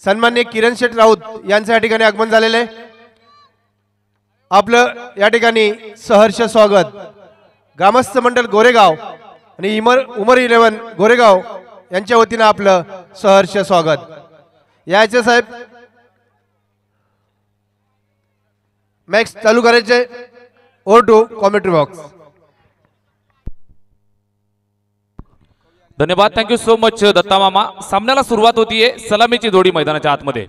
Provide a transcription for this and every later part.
सन्माननीय किरण शेठ राऊत यांच्या ठिकाणी आगमन झालेले आहे। आपलं या ठिकाणी सहर्ष स्वागत ग्रामस्थ मंडळ गोरेगाव आणि उमर 11 गोरेगाव यांच्या वतीने आपलं सहर्ष स्वागत। यायचे साहेब मॅक्स चालू करायचे ओर टू कॉमेंट्री बॉक्स। धन्यवाद, थँक्यू सो मच दत्ता मामा। सामन्याला सुरुवात होतीये सलामीची जोडी मैदानाच्या आतमध्ये।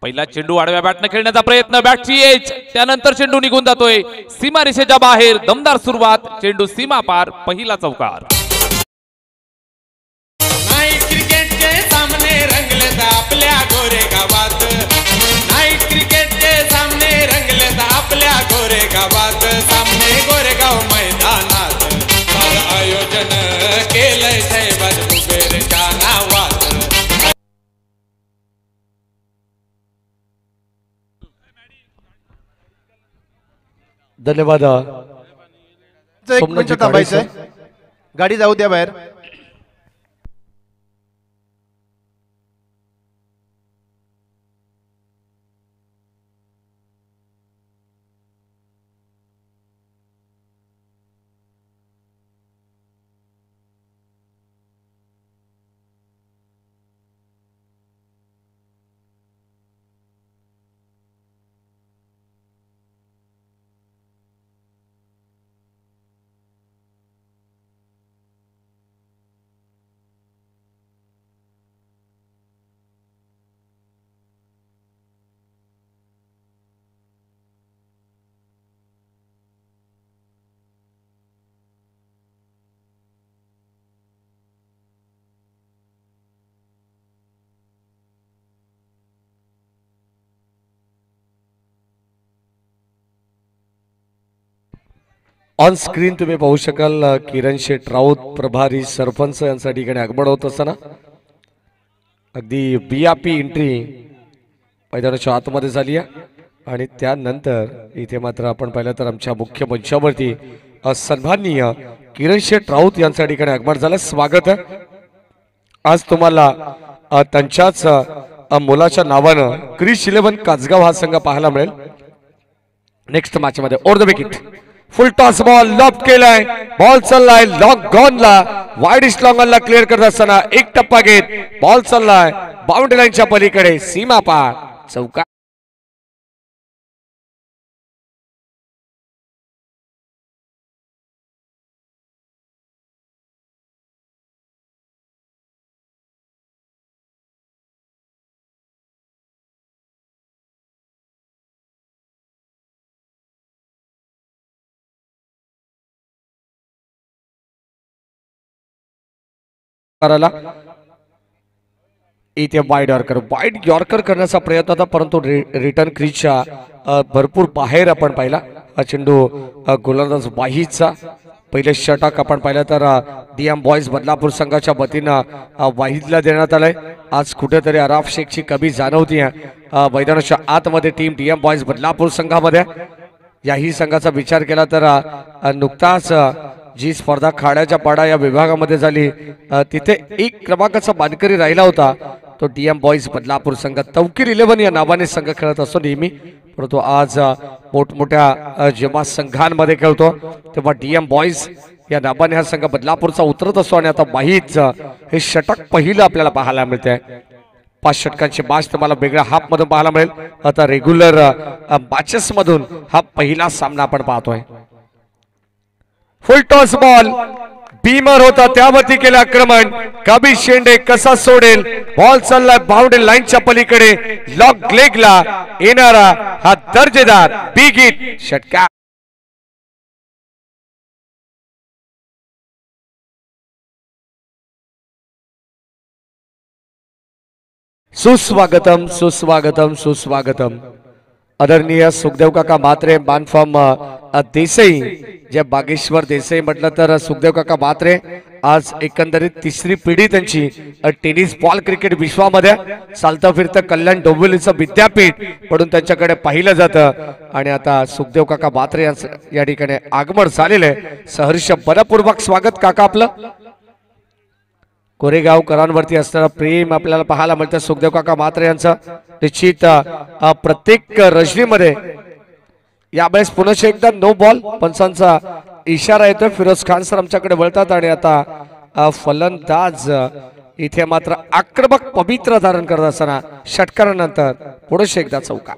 पहिला चेंडू आडव्या बॅटने खेळण्याचा प्रयत्न, बॅटची एज, त्यानंतर चेंडू निघून जातोय सीमा रेषेच्या बाहेर। दमदार सुरुवात, चेंडू सीमा पार, पहिला चौकार। नाईट क्रिकेटचे सामने रंगलेत आपल्या गोरेगावात, नाईट क्रिकेटचे सामने रंगलेत आपल्या गोरेगावात। सामने गोरेगाव मैदानात आयोजन केलंय साहेबाज कुबेरच्या नावात। धन्यवाद। एक मिनिट थांबायचं, गाडी जाऊ द्या बाहेर। ऑन स्क्रीन तुम्ही पाहू शकाल किरण शेठ राऊत प्रभारी सरपंच यांच्या ठिकाणी आगमन होत असताना अगदी बीआरपी एंट्री मैदानाच्या आतमध्ये झाली आहे। आणि त्यानंतर इथे मात्र आपण पाहिलं तर आमच्या मुख्य मंचावरती सन्माननीय किरण शेठ राऊत यांच्या ठिकाणी आगमन झालं। स्वागत आहे। आज तुम्हाला त्यांच्याच मुलाच्या नावानं क्रिश 11 काचगाव हा संघ पाहायला मिळेल नेक्स्ट मॅच मध्ये। Over the wicket, full toss ball loft केलाय, बॉल चाललाय लॉंग गॉनला, वाईड स्लॉंगला क्लिअर करत असताना एक टप्पा घेत बॉल चाललाय बाउंड्री लाईनच्या पलीकडे, सीमा पार, चौका। इथे वाईड यॉर्कर करण्याचा प्रयत्न होता परंतु रिटर्न क्रीजच्या भरपूर बाहेर आपण पाहिला। हा चेंडू गोलंदाज वाहीचा पहिले षटक आपण पाहिलं तर डीएम बॉयज बदलापूर संघाच्या वतीनं वाहीदला देण्यात आलंय। आज कुठेतरी अराफ शेखची कमी जाणवती आहे मैदानाच्या आतमध्ये टीम डीएम बॉयज बदलापूर संघामध्ये। याही संघाचा विचार केला तर नुकताच जी स्पर्धा खाड्याच्या पाडा या विभागामध्ये झाली तिथे 1 क्रमांकाचा मानकरी राहिला होता तो डीएम बॉयज बदलापूर संघ। तवकीर 11 या नावाने संघ खेळत असतो नेहमी, परंतु आज मोठमोठ्या जेव्हा संघांमध्ये खेळतो तेव्हा डीएम बॉयज या नावाने हा संघ बदलापूरचा उतरत असतो। आणि आता वाहीच हे षटक पहिलं आपल्याला पाहायला मिळते। 5 षटकांची मॅच तुम्हाला वेगळ्या हाफ मधून पाहायला मिळेल। आता रेग्युलर मॅचेस मधून हा पहिला सामना आपण पाहतोय। फुल टॉस बॉल बीमर होता त्यावरती केलं आक्रमण, कबीर शेंडे कसा सोडेल, बॉल चाललाय बाउंड्री लाईनच्या पलीकडे, लॉग लेगला येणारा हा दर्जेदार बिग हिट षटकार। सुस्वागतम सुस्वागतम सुस्वागतम। आदरणीय सुखदेव काका म्हात्रे बांधफार्म देसाई, जे बागेश्वर देसाई म्हटलं तर सुखदेव काका म्हात्रे आज एकंदरीत तिसरी पिढी त्यांची टेनिस बॉल क्रिकेट विश्वामध्ये चालतं फिरतं कल्याण डोंबिवलीचं विद्यापीठ म्हणून त्यांच्याकडे पाहिलं जातं। आणि आता सुखदेव काका म्हात्रे यांचं या ठिकाणी आगमन झालेलं आहे। सहर्ष बलपूर्वक स्वागत काका आपलं। गोरेगावकरांवरती असणारं प्रेम आपल्याला पाहायला मिळतं सुखदेव काका म्हात्रे यांचं निश्चित प्रत्येक रजनीमध्ये यावेळेस पुन्हा एकदा नो बॉल पंचांचा इशारा येतोय फिरोज खान सर आमच्याकडे वळतात आणि आता फलंदाज इथे मात्र आक्रमक पवित्र धारण करत असताना षटकारानंतर पुढे एकदा चौका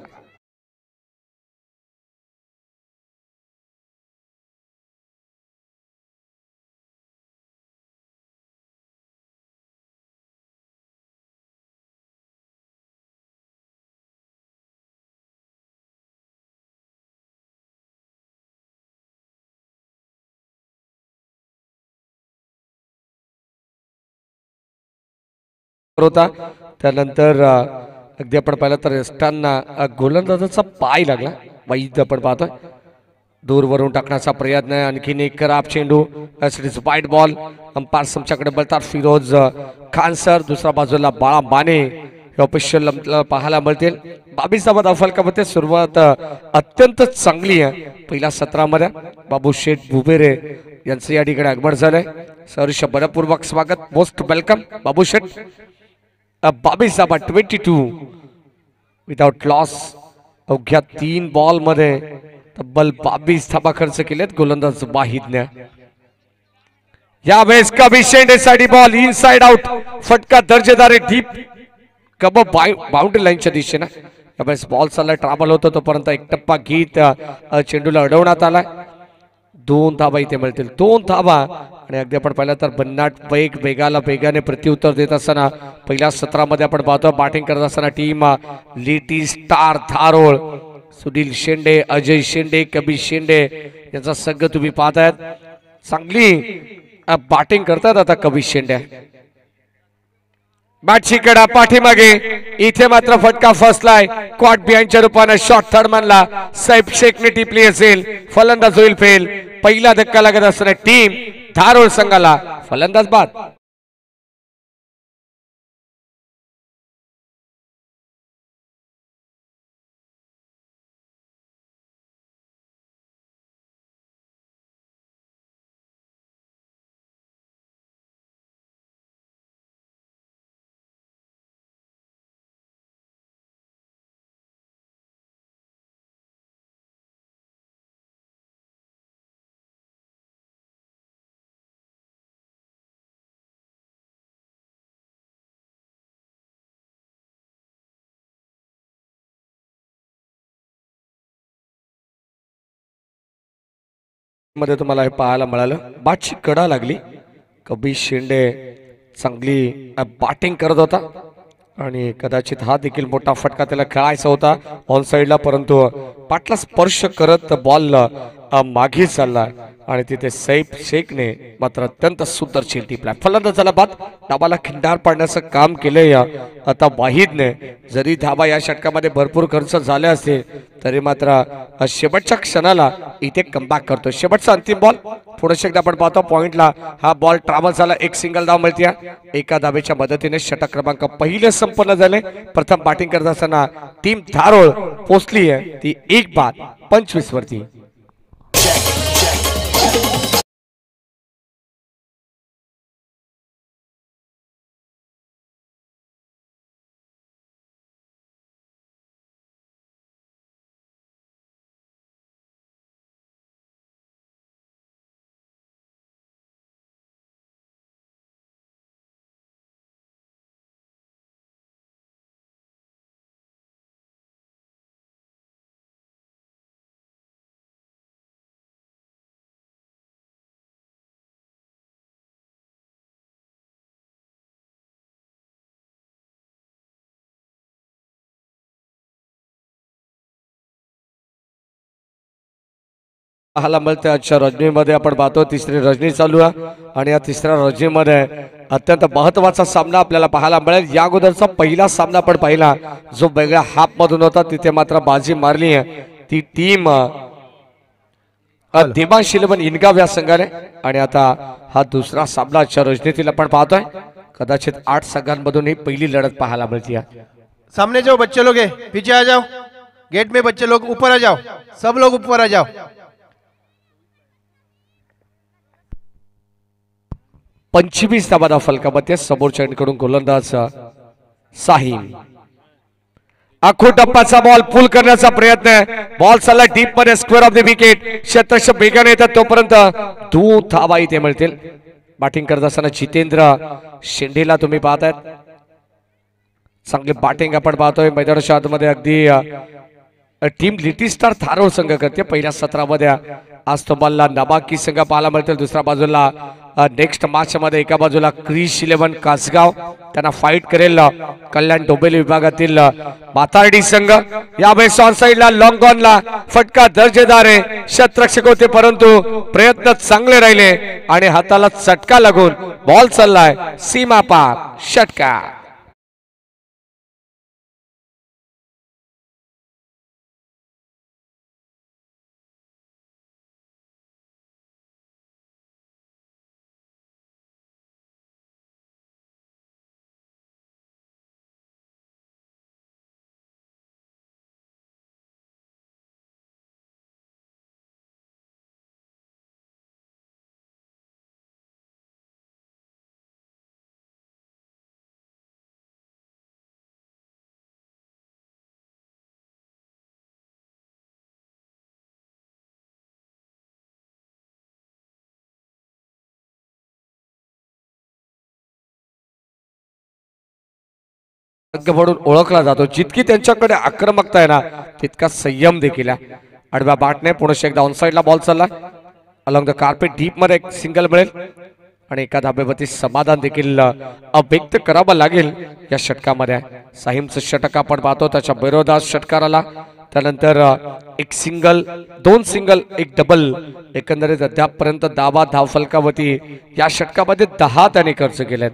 होता त्यानंतर अगदी आपण पाहिलं तर असताना गोलंदाजाचा पाय लागला वाईद आपण पाहतोय दूरवरून टाकण्याचा प्रयत्न आहे आणखीन एक खराब चेंडू वाईट बॉल अंपायर आमच्याकडे बोलतात फिरोज खान सर दुसऱ्या बाजूला बाळा माने हे ऑफिशियल पाहायला मिळतील 22 फलकामध्ये सुरुवात अत्यंत चांगली आहे पहिल्या सत्रामध्ये बाबू शेठ बुबेरे यांचं या ठिकाणी आगमन झालंय सहर्ष बलपूर्वक स्वागत मोस्ट वेलकम बाबू शेठ 22 विदाउट लॉस अवघ्या 3 बॉल मध्ये तब्बल 22 धाबा खर्च केलेत गोलंदाज वाहिदने यावेळेस कबीर शेंडेसाठी बॉल इनसाइड आउट फटका दर्जेदार डीप कब बाउंड्री लाईनच्या दिशेने यावेळेस बॉल चाललाय ट्रॅव्हल होतो तोपर्यंत एक टप्पा घेत चेंडूला अडवण्यात आलाय 2 धाबा इथे मिळतील 2 धाबा आणि अगदी आपण पाहिलं तर भन्नाट वेगाने प्रत्युत्तर देत असताना पहिल्या सत्रामध्ये आपण पाहतो बॅटिंग करत असताना टीम लिटी स्टार धारोळ सुनील शेंडे अजय शेंडे कबीर शेंडे याचा संघ तुम्ही पाहतायत चांगली बॅटिंग करतात आता कबीर शेंडे बॅटची कडा पाठीमागे इथे मात्र फटका फसलाय कॉट बिहाइंडच्या रूपाने शॉट थर्ड मॅनला सैफ शेखने टिपली असेल फलंदाज होईल फेल पहिला धक्का लागत असताना टीम धारोळ संघाला फलंदाज बाद मध्ये तुम्हाला हे पाहायला मिळालं बॅटची कडा लागली कबीर शेंडे चांगली बॅटिंग करत होता आणि कदाचित हा देखील मोठा फटका त्याला खेळायचा होता ऑन साइडला परंतु पाटला स्पर्श करत बॉल मागे चालला आणि तिथे सैफ शेखने मात्र अत्यंत सुंदर चेल टिपला फलंदाजाला बाद डाबाला खिंडार पाडण्याचं काम केलंय आता वाहिदने जरी धाबा या षटकामध्ये भरपूर खर्च झाले असते तरी मात्र शेवटच्या क्षणाला इथे कमबॅक करतो शेवटचा अंतिम बॉल पुढे एकदा आपण पाहतो पॉइंटला हा बॉल ट्रॅव्हल झाला एक सिंगल धाव मिळते एका धाबेच्या मदतीने षटक क्रमांक पहिले संपन्न झाले प्रथम बॅटिंग करत असताना टीम धारोळ पोचली आहे ती 1 बाद 25 वरती पाहायला मिळते आजच्या रजनीमध्ये आपण पाहतो तिसरी रजनी चालू आहे आणि या तिसऱ्या रजनीमध्ये अत्यंत महत्वाचा सामना आपल्याला पाहायला मिळेल या अगोदरचा पहिला सामना आपण पाहिला जो वेगळ्या हाफ मधून होता तिथे मात्र बाजी मारली आहे ती टीम देवांश 11 इनगाव या संघाने आणि आता हा दुसरा सामना आजच्या रजनीतील आपण पाहतोय कदाचित 8 संघांमधून ही पहिली लढत पाहायला मिळते सामने जो बच्चे लोग हैं पीछे आ जाओ गेट में बच्चे लोग ऊपर आ जाओ सब लोग ऊपर आ जाओ 25 धावा फलकामध्ये समोरच्या एंडकडून गोलंदाज साहिम. आखो टप्पाचा बॉल पुल करण्याचा प्रयत्न आहे. बॉल चालला डीप मध्ये स्क्वेअर ऑफ द विकेट. क्षेत्ररक्षक वेगाने येतात तोपर्यंत 2 धावा इथे मिळतील. बॅटिंग करत असताना जितेंद्र शेंडेला तुम्ही पाहतायत. चांगली बॅटिंग आपण पाहतोय मैदानाच्या आतमध्ये. अगदी टीम लिटिल स्टार थारोळ संघ करते पहिल्या सत्रामध्ये. आज तुम्हाला नबाकी संघ पाहायला मिळतील. दुसऱ्या बाजूला नेक्स्ट मॅच मध्ये एका बाजूला क्रिश 11 कासगाव त्यांना फाईट करेल कल्याण डोंबिवली विभागातील मातार्डी संघ. यावेळेस ऑन साइडला लॉंग ऑनला फटका दर्जेदार आहे. क्षेत्ररक्षक होते परंतु प्रयत्न चांगले राहिले आणि हाताला चटका लागून बॉल चाललाय सीमा पार षटकार. म्हणून ओळखला जातो. जितकी त्यांच्याकडे आक्रमकता आहे ना तितका संयम देखील आहे. आडव्या बॅटने पुन्हा एकदा ऑन साइडला बॉल चालला. अलॉंग द कार्पेट डीप मध्ये एक सिंगल मिळेल आणि एका धाब्यावरती समाधान देखील अव्यक्त करावं लागेल या षटकामध्ये. साहिमचं षटक आपण पाहतो. त्याच्या विरोधात षटकार आला. त्यानंतर एक सिंगल, 2 सिंगल, एक डबल. एकंदरीत अद्यापपर्यंत धाव फलकावरती या षटकामध्ये 10 त्याने खर्च केलेत.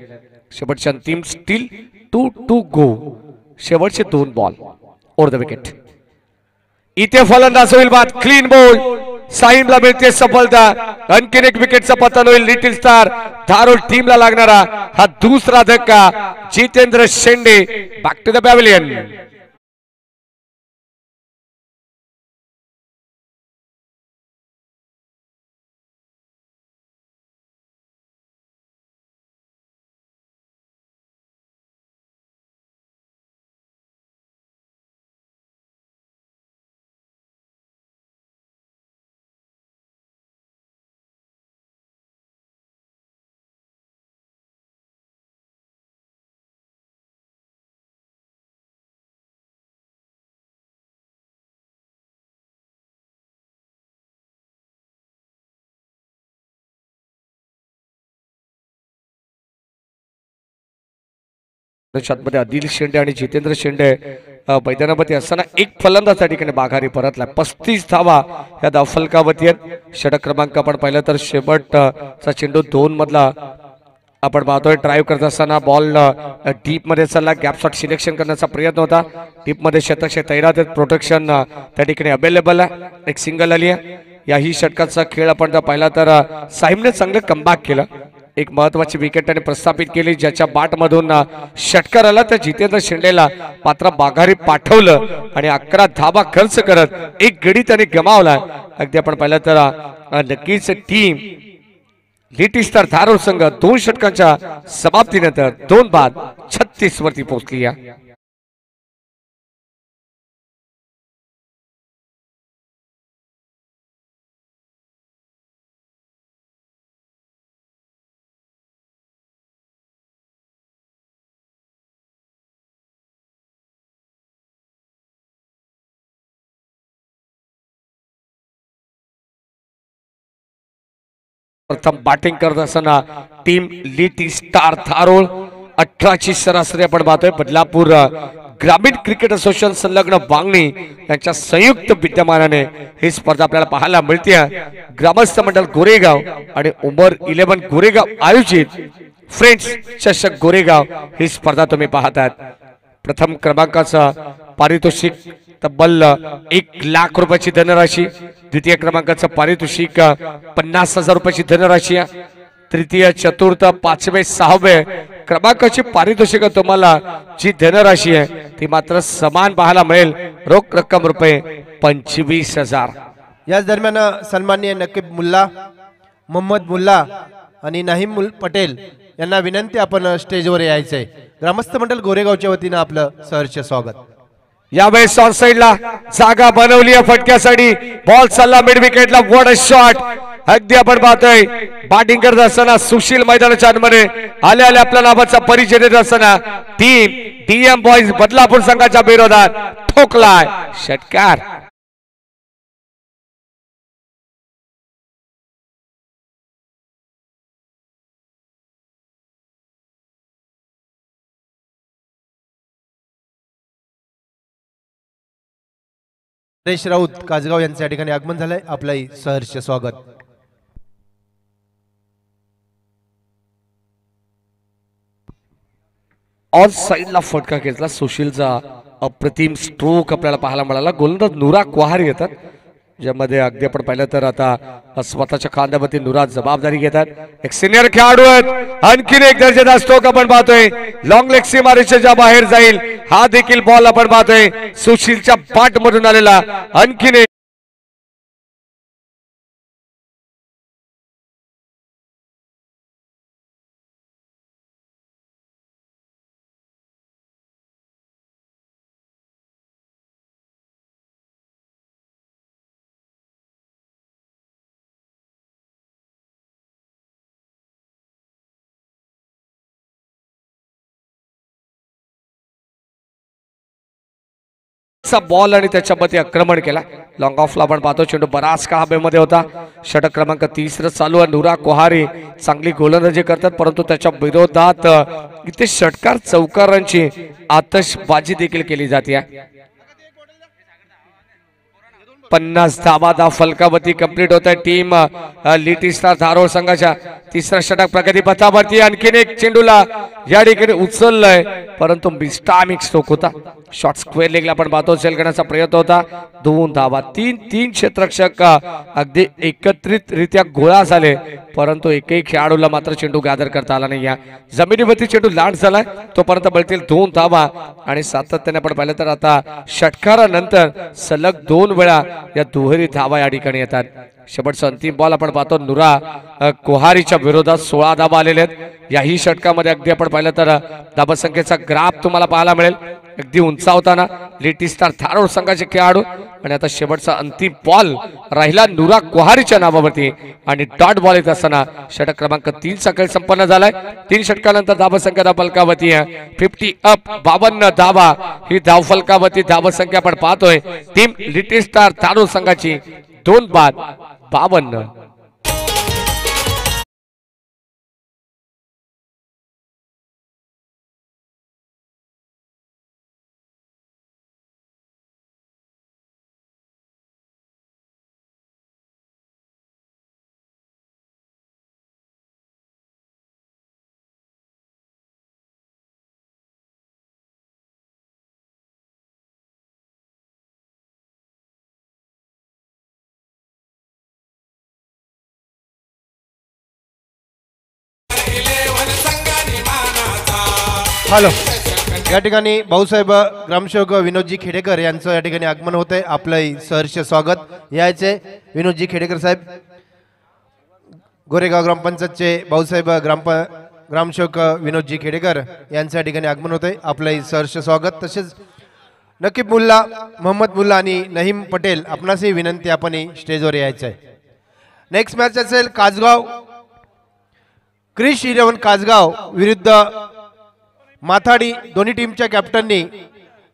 शेवटचे अंतिम स्टील 2 to go. शेवटचे 2 बॉल ओव्हर द विकेट. इथे फलंदाज होईल बाद. Clean ball. साहिमला मिळते सफलता. आणखीन एक विकेटचा पतन होईल. लिटिल स्टार धारोळ टीमला लागणारा हा दुसरा धक्का. जितेंद्र शेंडे बॅक टू द पॅव्हिलियन. मध्ये आदिल शेंडे आणि जितेंद्र शेंडे मैदानामध्ये असताना एक फलंदाज त्या ठिकाणी माघारी परतला. 35 धावा या धावफलकावरती आहेत. षटक क्रमांक आपण पाहिलं तर शेवटचा चेंडू 2 मधला आपण पाहतोय. ड्राईव्ह करत असताना बॉल डीप मध्ये चालला. गॅप शॉट सिलेक्शन करण्याचा प्रयत्न होता. डीप मध्ये क्षेत्ररक्षक तैनात आहेत. प्रोटेक्शन त्या ठिकाणी अवेलेबल आहे. एक सिंगल आली आहे. याही षटकाचा खेळ आपण पाहिला तर साहिमने चांगलं कमबॅक केलं. एक महत्वाची विकेट त्याने प्रस्थापित केली. ज्याच्या बाट मधून षटकार आला त्या जितेंद्र शेंडेला मात्र माघारी पाठवलं आणि 11 धावा खर्च करत एक गडी त्याने गमावला. अगदी आपण पाहिलं तर नक्कीच टीम लिटिल स्टार धारोळ संघ 2 षटकांच्या समाप्तीनंतर 2 बाद 36 वरती पोहोचली आहे. प्रथम बॅटिंग करत असताना टीम लिटिल स्टार धारोळ 18ची सरासरी आपण पाहतोय. बदलापूर ग्रामीण क्रिकेट असोसिएशन संलग्न वांगणी यांच्या संयुक्त विद्यमानाने ही स्पर्धा आपल्याला पाहायला मिळते. ग्रामस्थ मंडळ गोरेगाव आणि उमर 11 गोरेगाव आयोजित फ्रेंड्स चषक गोरेगाव ही स्पर्धा तुम्ही पाहतात. प्रथम क्रमांकाचा पारितोषिक तब्बल 1 लाख रुपयाची धनराशी. द्वितीय क्रमांकाचं पारितोषिक 50,000 रुपयाची धनराशी. तृतीय, चतुर्थ, 5वे, 6वे क्रमांकाची पारितोषिक तुम्हाला जी धनराशी आहे ती मात्र समान पाहायला मिळेल. रोख रक्कम रुपये 25,000. याच दरम्यान सन्माननीय नकीब मुल्ला मोहम्मद मुल्ला आणि नाहीम पटेल यांना विनंती आपण स्टेजवर यायचंय. ग्रामस्थ मंडळ गोरेगावच्या वतीनं आपलं सहर्ष स्वागत. यावेळेस ऑन साइडला जागा बनवली आहे फटक्यासाठी. बॉल चालला मिड विकेटला. What a shot. अगदी आपण पाहतोय बॅटिंग करत असताना सुशील मैदानाच्या आतमध्ये आले आले आपल्या नावाचा परिचय देत असताना टीम डीएम बॉयज बदलापूर संघाच्या विरोधात ठोकलाय षटकार. नरेश राऊत कासगाव यांच्या ठिकाणी आगमन झालंय. आपलंही सहर्ष स्वागत. ऑन साइडला फटका घेतला सुशीलचा. अप्रतिम स्ट्रोक आपल्याला पाहायला मिळाला. गोलंदाज नुरा कुहार येतात ज्यामध्ये अगदी आपण पाहिलं तर आता स्वतःच्या खांद्यावरती नुरा जबाबदारी घेतात. एक सिनियर खेळाडू आहेत. आणखीन एक दर्जेदार स्ट्रोक आपण पाहतोय. लॉंग लेग सीमारेषेच्या बाहेर जाईल हा देखील बॉल आपण पाहतोय. सुशीलच्या पाठ मधून आलेला आणखीन एक बॉल आणि त्याच्यामध्ये आक्रमण केला. लॉंग ऑफला आपण पाहतो चेंडू बराच काळ हवेमध्ये होता. षटक क्रमांक 30 चालू आहे. नुरा कोहारी चांगली गोलंदाजी करतात परंतु त्याच्या विरोधात इथे षटकार चौकारांची आतषबाजी देखील केली जाते. 50 धावा फलकावरती कंप्लीट होत आहे. टीम लिटी स्टार धारोळ संघाच्या तिसरा षटक प्रगती पथावरती. आणखीन एक चेंडूला या ठिकाणी उचललंय परंतु मिस्टामिक स्ट्रोक होता. शॉर्ट स्क्वेअर लेगला आपण पाहतो सेल करण्याचा प्रयत्न होता. 2 धावा. तीन क्षेत्ररक्षक अगदी एकत्रितरित्या गोळा झाले परंतु एकही खेळाडूला मात्र चेंडू गॅदर करता आला नाही. जमिनीवरती चेंडू लांड झालाय तोपर्यंत मिळतील 2 धावा आणि सातत्याने आपण पाहिलं तर आता षटकारानंतर सलग 2 वेळा या दुहेरी धावा या ठिकाणी येतात. शेवटचा अंतिम बॉल आपण पाहतो नुरा कोहारीच्या विरोधात 16 धावा आलेल्या आहेत. याही षटकामध्ये अगदी आपण पाहिलं तर धावसंख्येचा ग्राफ तुम्हाला पाहायला मिळेल. अगदी उंचावताना लिटी स्टार धारोळ संघाचे खेळाडू आणि आता शेवटचा अंतिम बॉल राहिला नुरा कोहारीच्या नावावरती आणि डॉट बॉल येत असताना षटक क्रमांक 3 चा खेळ संपन्न झालाय. 3 षटकानंतर धावसंख्या फलकावरती 50 अप 52 धावा ही धावफलकावरती धावसंख्या आपण पाहतोय. टीम लिटी स्टार धारोळ संघाची 2 बाद 52. हॅलो. या ठिकाणी भाऊसाहेब ग्रामसेवक विनोदजी खेडेकर यांचं या ठिकाणी आगमन होत आहे. आपलंही सहर्ष स्वागत. यायचे विनोदजी खेडेकर साहेब. गोरेगाव ग्रामपंचायतचे भाऊसाहेब ग्रामसेवक विनोदजी खेडेकर यांचं या ठिकाणी आगमन होत आहे. आपलंही सहर्ष स्वागत. तसेच नकीब मुल्ला, मोहम्मद मुल्ला आणि नहीम पटेल आपणासही विनंती आपण स्टेजवर यायचं आहे. नेक्स्ट मॅच असेल कासगाव क्रिश 11 कासगाव विरुद्ध माथाडी. दोन्ही टीमच्या कॅप्टननी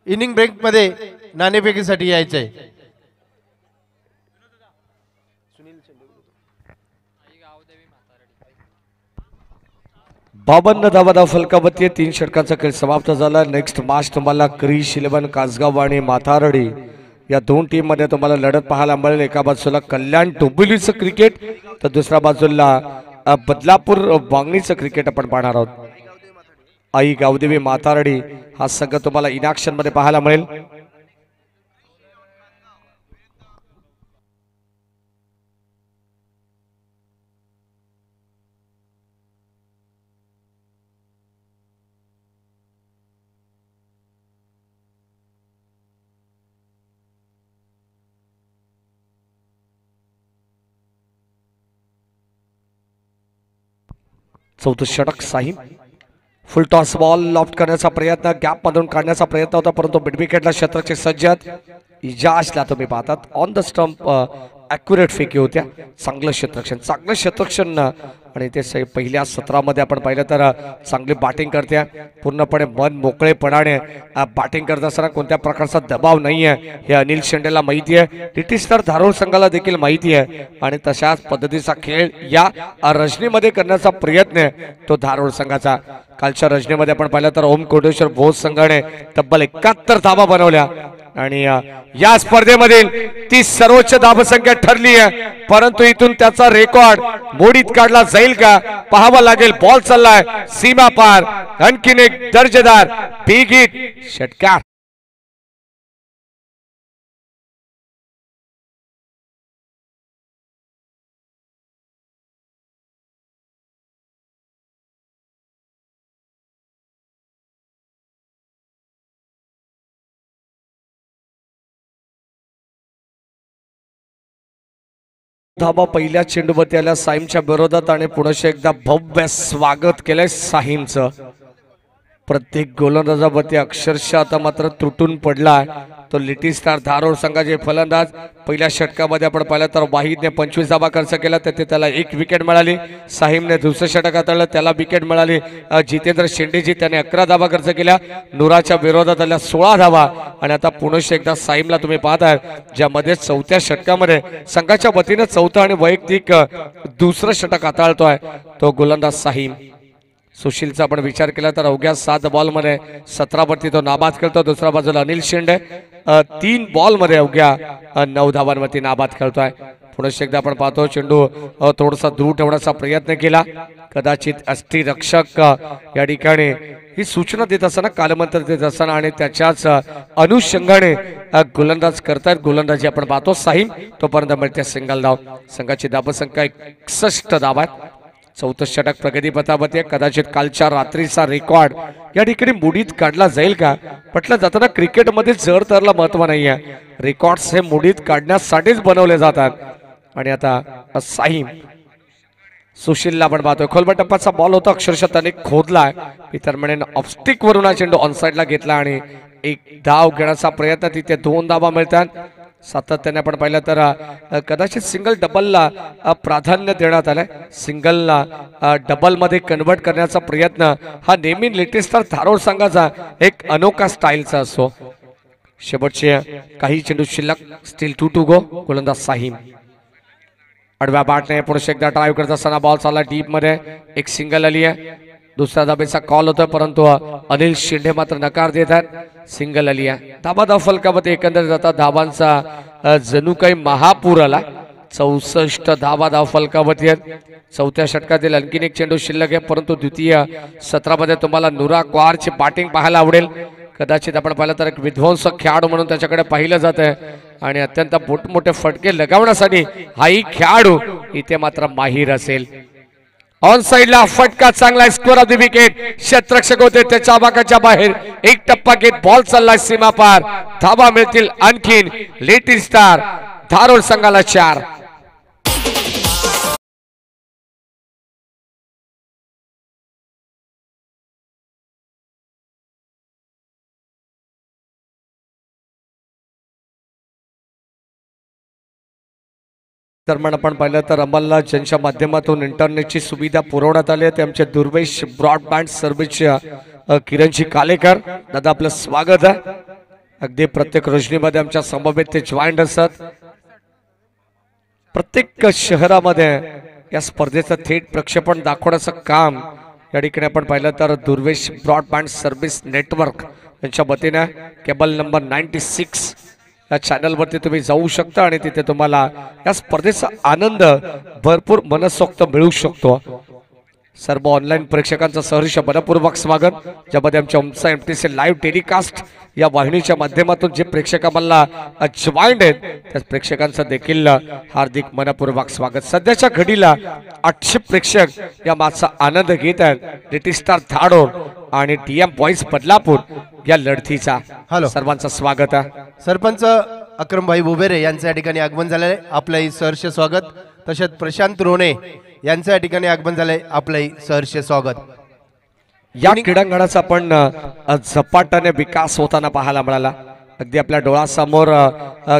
इनिंग ब्रेक मध्ये नाणेफेकीसाठी यायचंय. 52 धावा फलकावरती 3 षटकांचा खेळ समाप्त झाला. नेक्स्ट मॅच तुम्हाला क्रिश 11 कासगाव आणि माथारडी या 2 टीम मध्ये तुम्हाला लढत पाहायला मिळेल. एका बाजूला कल्याण डोंबिवलीचं क्रिकेट तर दुसऱ्या बाजूला बदलापूर वांगणीचं क्रिकेट आपण पाहणार आहोत. आई गावदेवी माथारडी हा संघ तुम्हाला इन ॲक्शन मध्ये पाहायला मिळेल. चौथं षटक साहिम. फुल टॉस बॉल लॉफ्ट करण्याचा प्रयत्न, गॅप मधून काढण्याचा प्रयत्न होता, परंतु मिड विकेटला क्षेत्ररक्षक सज्जत. इजाजला तुम्ही पाहतात ऑन द स्टंप ॲक्युरेट फेकी होत्या. चांगलं क्षेत्ररक्षण आणि ते पहिल्या सत्रामध्ये आपण पाहिलं तर चांगली बॅटिंग करते, पूर्णपणे मन मोकळेपणाने बॅटिंग करत असताना कोणत्या प्रकारचा दबाव नाही आहे हे अनिल शेंडेला माहिती आहे. लिटिस्टार धारोळ संघाला देखील माहिती आहे आणि तशाच पद्धतीचा खेळ या रजनीमध्ये करण्याचा प्रयत्न आहे तो धारोळ संघाचा. कालच्या रजनीमध्ये आपण पाहिलं तर ओम कोटेश्वर भोज संघाने तब्बल 71 धावा बनवल्या आणि या स्पर्धेमधील ती सर्वोच्च धावसंख्या ठरली आहे, परंतु इथून त्याचा रेकॉर्ड मोडीत काढला जाईल का पाहावं लागेल. बॉल चाललाय सीमा पार, आणखीन एक दर्जेदार बिग हिट षटकार. धाबा पहिल्या चेंडूवरती आल्या साहिमच्या विरोधात आणि पुन्हा एकदा भव्य स्वागत केलंय साहिमचं. प्रत्येक गोलंदाजावरती अक्षरशः आता मात्र तुटून पडला तो लिटिल स्टार धारोळ संघाचे फलंदाज. पहिल्या षटकामध्ये आपण पाहिलं तर वाहिदने 25 धावा खर्च केला, त्यात त्याला 1 विकेट मिळाली. साहिमने दुसरं षटक हाताळलं, त्याला विकेट मिळाली. जितेंद्र शेंडेजी त्याने 11 धावा खर्च केल्या. नुराच्या विरोधात आल्या 16 धावा आणि आता पुन्हा एकदा साहिमला तुम्ही पाहताय ज्यामध्ये चौथ्या षटकामध्ये संघाच्या वतीने चौथं आणि वैयक्तिक दुसरं षटक हाताळतोय तो गोलंदाज साहिम. सुशीलचा आपण विचार केला तर अवघ्या 7 बॉलमध्ये 17 वरती तो नाबाद खेळतो. दुसऱ्या बाजूला अनिल शेंडे 3 बॉलमध्ये अवघ्या 9 धावांवरती नाबाद खेळतोय. पुन्हा एकदा आपण पाहतो चेंडू थोडासा दूर ठेवण्याचा प्रयत्न केला, कदाचित अष्टरक्षक या ठिकाणी ही सूचना देत असताना कालमंत्र देत असताना आणि त्याच्याच अनुषंगाने गोलंदाज करतायत. गोलंदाजी आपण पाहतो साहिम, तोपर्यंत मिळते सिंगल धाव. संघाची धावसंख्या 61 धावा आहेत. चौथं षटक प्रगतीपथावरती, कदाचित कालच्या रात्रीचा रेकॉर्ड या ठिकाणी मुडीत काढला जाईल का. म्हटलं जाताना क्रिकेटमध्ये जर तरला महत्व नाही आहे, रेकॉर्ड्स हे मुडीत काढण्यासाठीच बनवले जातात. आणि आता साहिम सुशीलला आपण पाहतोय खोलबा टप्प्याचा बॉल होता, अक्षरशः त्याने खोदलाय. इतर म्हणेन ऑफस्टिक वरून हा चेंडू ऑनसाइडला घेतला आणि 1 धाव घेण्याचा प्रयत्न, तिथे 2 धावा मिळतात. सातत्याने आपण पाहिलं तर कदाचित सिंगल डबलला प्राधान्य देण्यात आलंय. सिंगलला डबल मध्ये कन्वर्ट करण्याचा प्रयत्न हा नेहमी लेटेस्ट धारोळ संघाचा एक अनोखा स्टाईलचा असतो. शेवटचे काही चेंडू शिल्लक, स्टील 2 टू गो. गोलंदाज साहिम आडव्या बॅटने पुढे एकदा ड्राईव्ह करत असताना बॉल चालला डीप मध्ये, एक सिंगल आली आहे. दुसऱ्या धाबेचा कॉल होता, परंतु अनिल शेंडे मात्र नकार देत आहेत. सिंगल आली आहे. धाबा फलकामध्ये एकंदरीत जाता धावांचा जणू काही महापूर आला. 64 धावा फलकावरती आहेत. चौथ्या षटकातील आणखीन एक चेंडू शिल्लक आहे, परंतु द्वितीय सत्रामध्ये तुम्हाला नुरा क्वारची बॅटिंग पाहायला आवडेल. कदाचित आपण पाहिलं तर एक विध्वंसक खेळाडू म्हणून त्याच्याकडे पाहिलं जात आहे आणि अत्यंत मोठमोठे फटके लगावण्यासाठी हाही खेळाडू इथे मात्र माहीर असेल. ऑन साइडला फटका चांगला, स्कोर ऑफ द विकेट. क्षेत्ररक्षक होते त्याच्या आवाकाच्या बाहेर, 1 टप्पा घेत बॉल चाललाय सीमा पार. धावा मिळतील आणखीन. लिटिल स्टार धारोळ संघाला 4. दरम्यान आपण पाहिलं तर अंमलला ज्यांच्या माध्यमातून इंटरनेटची सुविधा पुरवण्यात आली आहे ते आमचे दुर्वेश ब्रॉडबँड सर्व्हिसच्या किरणजी कालेकर दादा, आपलं स्वागत आहे. अगदी प्रत्येक रोजनीमध्ये आमच्या समवेत ते जॉईंट असतात. प्रत्येक शहरामध्ये या स्पर्धेचं थेट प्रक्षेपण दाखवण्याचं काम या ठिकाणी आपण पाहिलं तर दुर्वेश ब्रॉडबँड सर्व्हिस नेटवर्क यांच्या वतीने केबल नंबर 96 या चॅनलवरती तुम्ही जाऊ शकता आणि तिथे तुम्हाला या स्पर्धेचा आनंद भरपूर मनसोक्त मिळू शकतो. सर्व ऑनलाईन प्रेक्षकांचं सहर्ष मनपूर्वक स्वागत. ज्यामध्ये आमच्या उमसा MTC लाईव्ह टेलिकास्ट या वाहिनीच्या माध्यमातून जे प्रेक्षक आम्हाला जॉईंट आहेत त्या प्रेक्षकांचं देखील हार्दिक मनपूर्वक स्वागत. सध्याच्या घडीला 800 प्रेक्षक या मागचा आनंद घेत आहेत. लिटिल स्टार धारोळ आणि DM बॉईज बदलापूर या लढतीचा. सर्वांचं स्वागत आहे. सरपंच अक्रमभाई बुबेरे यांच्या ठिकाणी आगमन झालेले, आपलंही सहर्ष स्वागत. तसेच प्रशांत रोणे यांचं या ठिकाणी आगमन झालंय आपलंही सहर्ष स्वागत. या क्रीडांगणाचा आपण झपाट्याने विकास होताना पाहायला मिळाला. अगदी आपल्या डोळ्यासमोर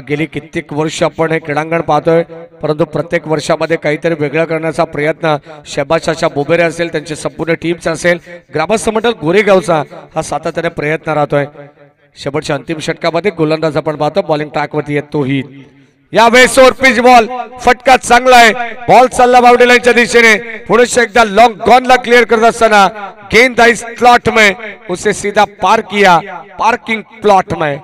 गेली कित्येक वर्ष आपण हे क्रीडांगण पाहतोय, परंतु प्रत्येक वर्षामध्ये काहीतरी वेगळं करण्याचा प्रयत्न शहबाज बोबेरे असेल, त्यांची संपूर्ण टीमचा असेल, ग्रामस्थ मंडळ गोरेगावचा हा सातत्याने प्रयत्न राहतोय. शेवटच्या अंतिम षटकामध्ये गोलंदाज आपण पाहतो बॉलिंग ट्रॅकवरती येतो ही यावेळेस पिच बॉल फटका चांगला आहे. बॉल चालला बाउंड्री लाईनच्या दिशेने. पुढे एकदा लॉन्ग गॉन ला क्लियर करत असताना गेंद आई स्लॉट में उसे सीधा पार किया, पार्किंग प्लॉट में.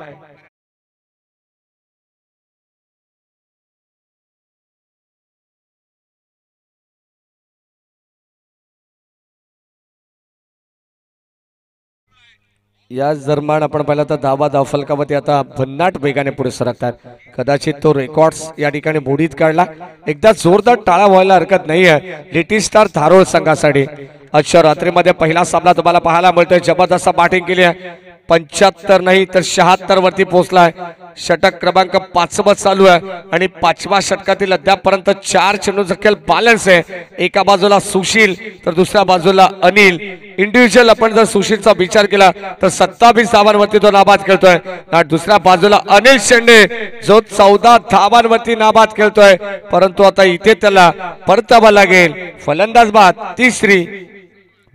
या दरम्यान आपण पाहिलं तर धाव फलकावरती आता भन्नाट वेगाने पुढे सरकतात. कदाचित तो रेकॉर्ड्स या ठिकाणी मोडीत काढला. एकदा जोरदार टाळा व्हायला हरकत नाहीये लिटिल स्टार धारोळ संघासाठी. आजच्या रात्रीमध्ये पहिला सामना तुम्हाला पाहायला मिळतोय. जबरदस्त बॅटिंग केली आहे. 75 नाही तर 76 वरती पोहोचलाय. षटक क्रमांक 5 चालू आहे आणि 5व्या षटकातील अद्यापर्यंत 4 चेंडूंचा खेळ बॅलन्स आहे. एका बाजूला सुशील तर दुसऱ्या बाजूला अनिल. इंडिव्हिज्युअल आपण जर सुशीलचा विचार केला तर 27 धावांवरती तो नाबाद खेळतोय. आणि दुसऱ्या बाजूला अनिल शेंडे जो 14 धावांवरती नाबाद खेळतोय, परंतु आता इथे त्याला परतावा लागेल. फलंदाज बाद. तिसरी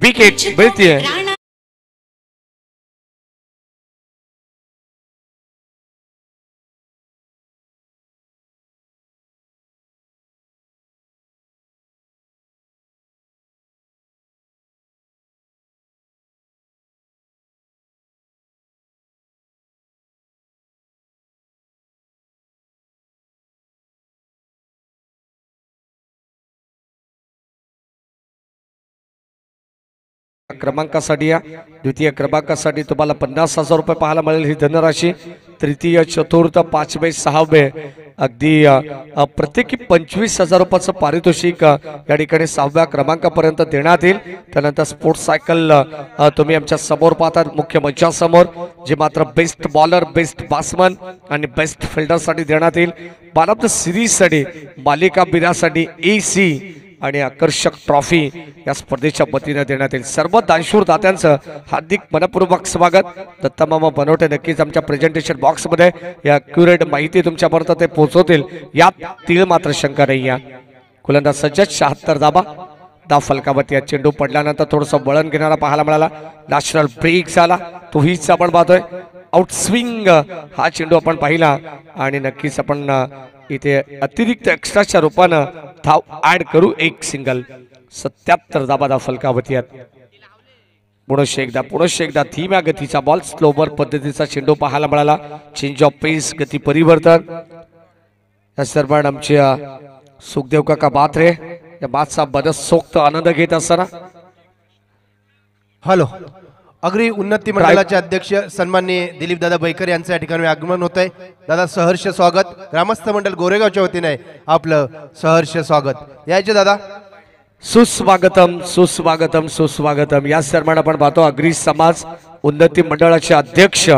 विकेट मिळतीये. क्रमांकासाठी या द्वितीय क्रमांकासाठी तुम्हाला 50,000 रुपये पाहायला मिळेल ही धनराशी. तृतीय चतुर्थ 5वे 6वे अगदी प्रत्येकी 25,000 रुपयाचं पारितोषिक या ठिकाणी 6व्या क्रमांकापर्यंत देण्यात येईल. त्यानंतर स्पोर्ट्स सायकल तुम्ही आमच्या समोर पाहतात मुख्य मंचासमोर, जे मात्र बेस्ट बॉलर, बेस्ट बॅट्समन आणि बेस्ट फिल्डरसाठी देण्यात येईल. मॅन ऑफ द सिरीजसाठी, मालिका बिरासाठी AC आणि आकर्षक ट्रॉफी या स्पर्धेच्या वतीने देण्यात येईल. सर्व दानशूर दात्यांचं हार्दिक मनपूर्वक स्वागत. दत्तमामा बनवटे नक्कीच आमच्या प्रेझेंटेशन बॉक्स मध्ये या अॅक्युरेट माहिती तुमच्यापर्यंत ते पोहोचवतील, यात तीळ मात्र शंका नाही. या गोलंदाज सज्ज 76 धाबा. धाव फलकावरती या चेंडू पडल्यानंतर थोडंसं वळण घेणारा पाहायला मिळाला. नॅशनल ब्रेक झाला, तोहीच आपण पाहतोय. आउट स्विंग हा चेंडू आपण पाहिला आणि नक्कीच आपण इथे अतिरिक्त एक्स्ट्राच्या रूपानं धाव ऍड करू. एक सिंगल. 77 धाबा धाव फलकावरती आहेत. पुनश्च एकदा धीम्या गतीचा बॉल, स्लोवर पद्धतीचा चेंडू पाहायला मिळाला. चेंज ऑफ पेस, गती परिवर्तन. या दरम्यान आमचे सुखदेव काका बात्रे या बादचा मनसोक्त आनंद घेत असताना हॅलो अग्री उन्नती मंडळाचे अध्यक्ष सन्माननीय दिलीप दादा बैकर यांचं या ठिकाणी आगमन होत आहे. दादा सहर्ष स्वागत. ग्रामस्थ मंडळ गोरेगावच्या वतीने आपलं सहर्ष स्वागत. यायचे दादा. सुस्वागतम सुस्वागतम सुस्वागतम. या दरम्यान आपण पाहतो अग्री समाज उन्नती मंडळाचे अध्यक्ष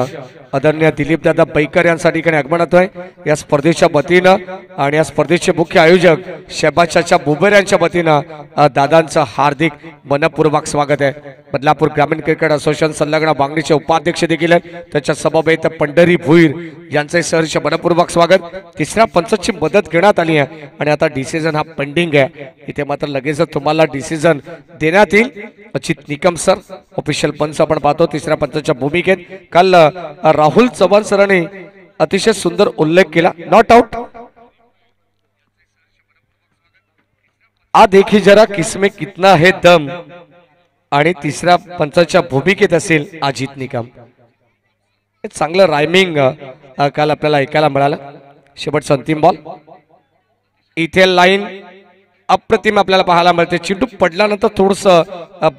आदरणीय दिलीप दादा बैकर यांसाठी आगमन होतोय या स्पर्धेच्या वतीनं. आणि या स्पर्धेचे मुख्य आयोजक शहबाज बोबेरे यांच्या वतीनं दादांचं हार्दिक मनपूर्वक स्वागत आहे. बदलापूर ग्रामीण क्रिकेट असोसिएशन संलग्न बांगडीचे उपाध्यक्ष देखील आहेत. त्याच्या समवेत पंढरी भुईर यांचे सहर्ष मनपूर्वक स्वागत. तिसऱ्या पंचाची मदत घेण्यात आली आहे आणि आता डिसिजन हा पेंडिंग आहे. इथे मात्र लगेच तुम्हाला डिसिजन देण्यात येईल. अचित निकम सर ऑफिशियल पंच आपण पाहतो तिसऱ्या पंचाच्या भूमिकेत. काल राहुल चव्हाण सरांनी अतिशय सुंदर उल्लेख केला. Not out. आ देखी जरा किसमें कितना है दम. आणि तिसऱ्या पंचाच्या भूमिकेत असेल अजित निकम. चांगलं रायमिंग काल आपल्याला ऐकायला मिळालं. शेवटचा अंतिम बॉल. इथे लाईन अप्रतिम आपल्याला पाहायला मिळते. चेंडू पडल्यानंतर थोडस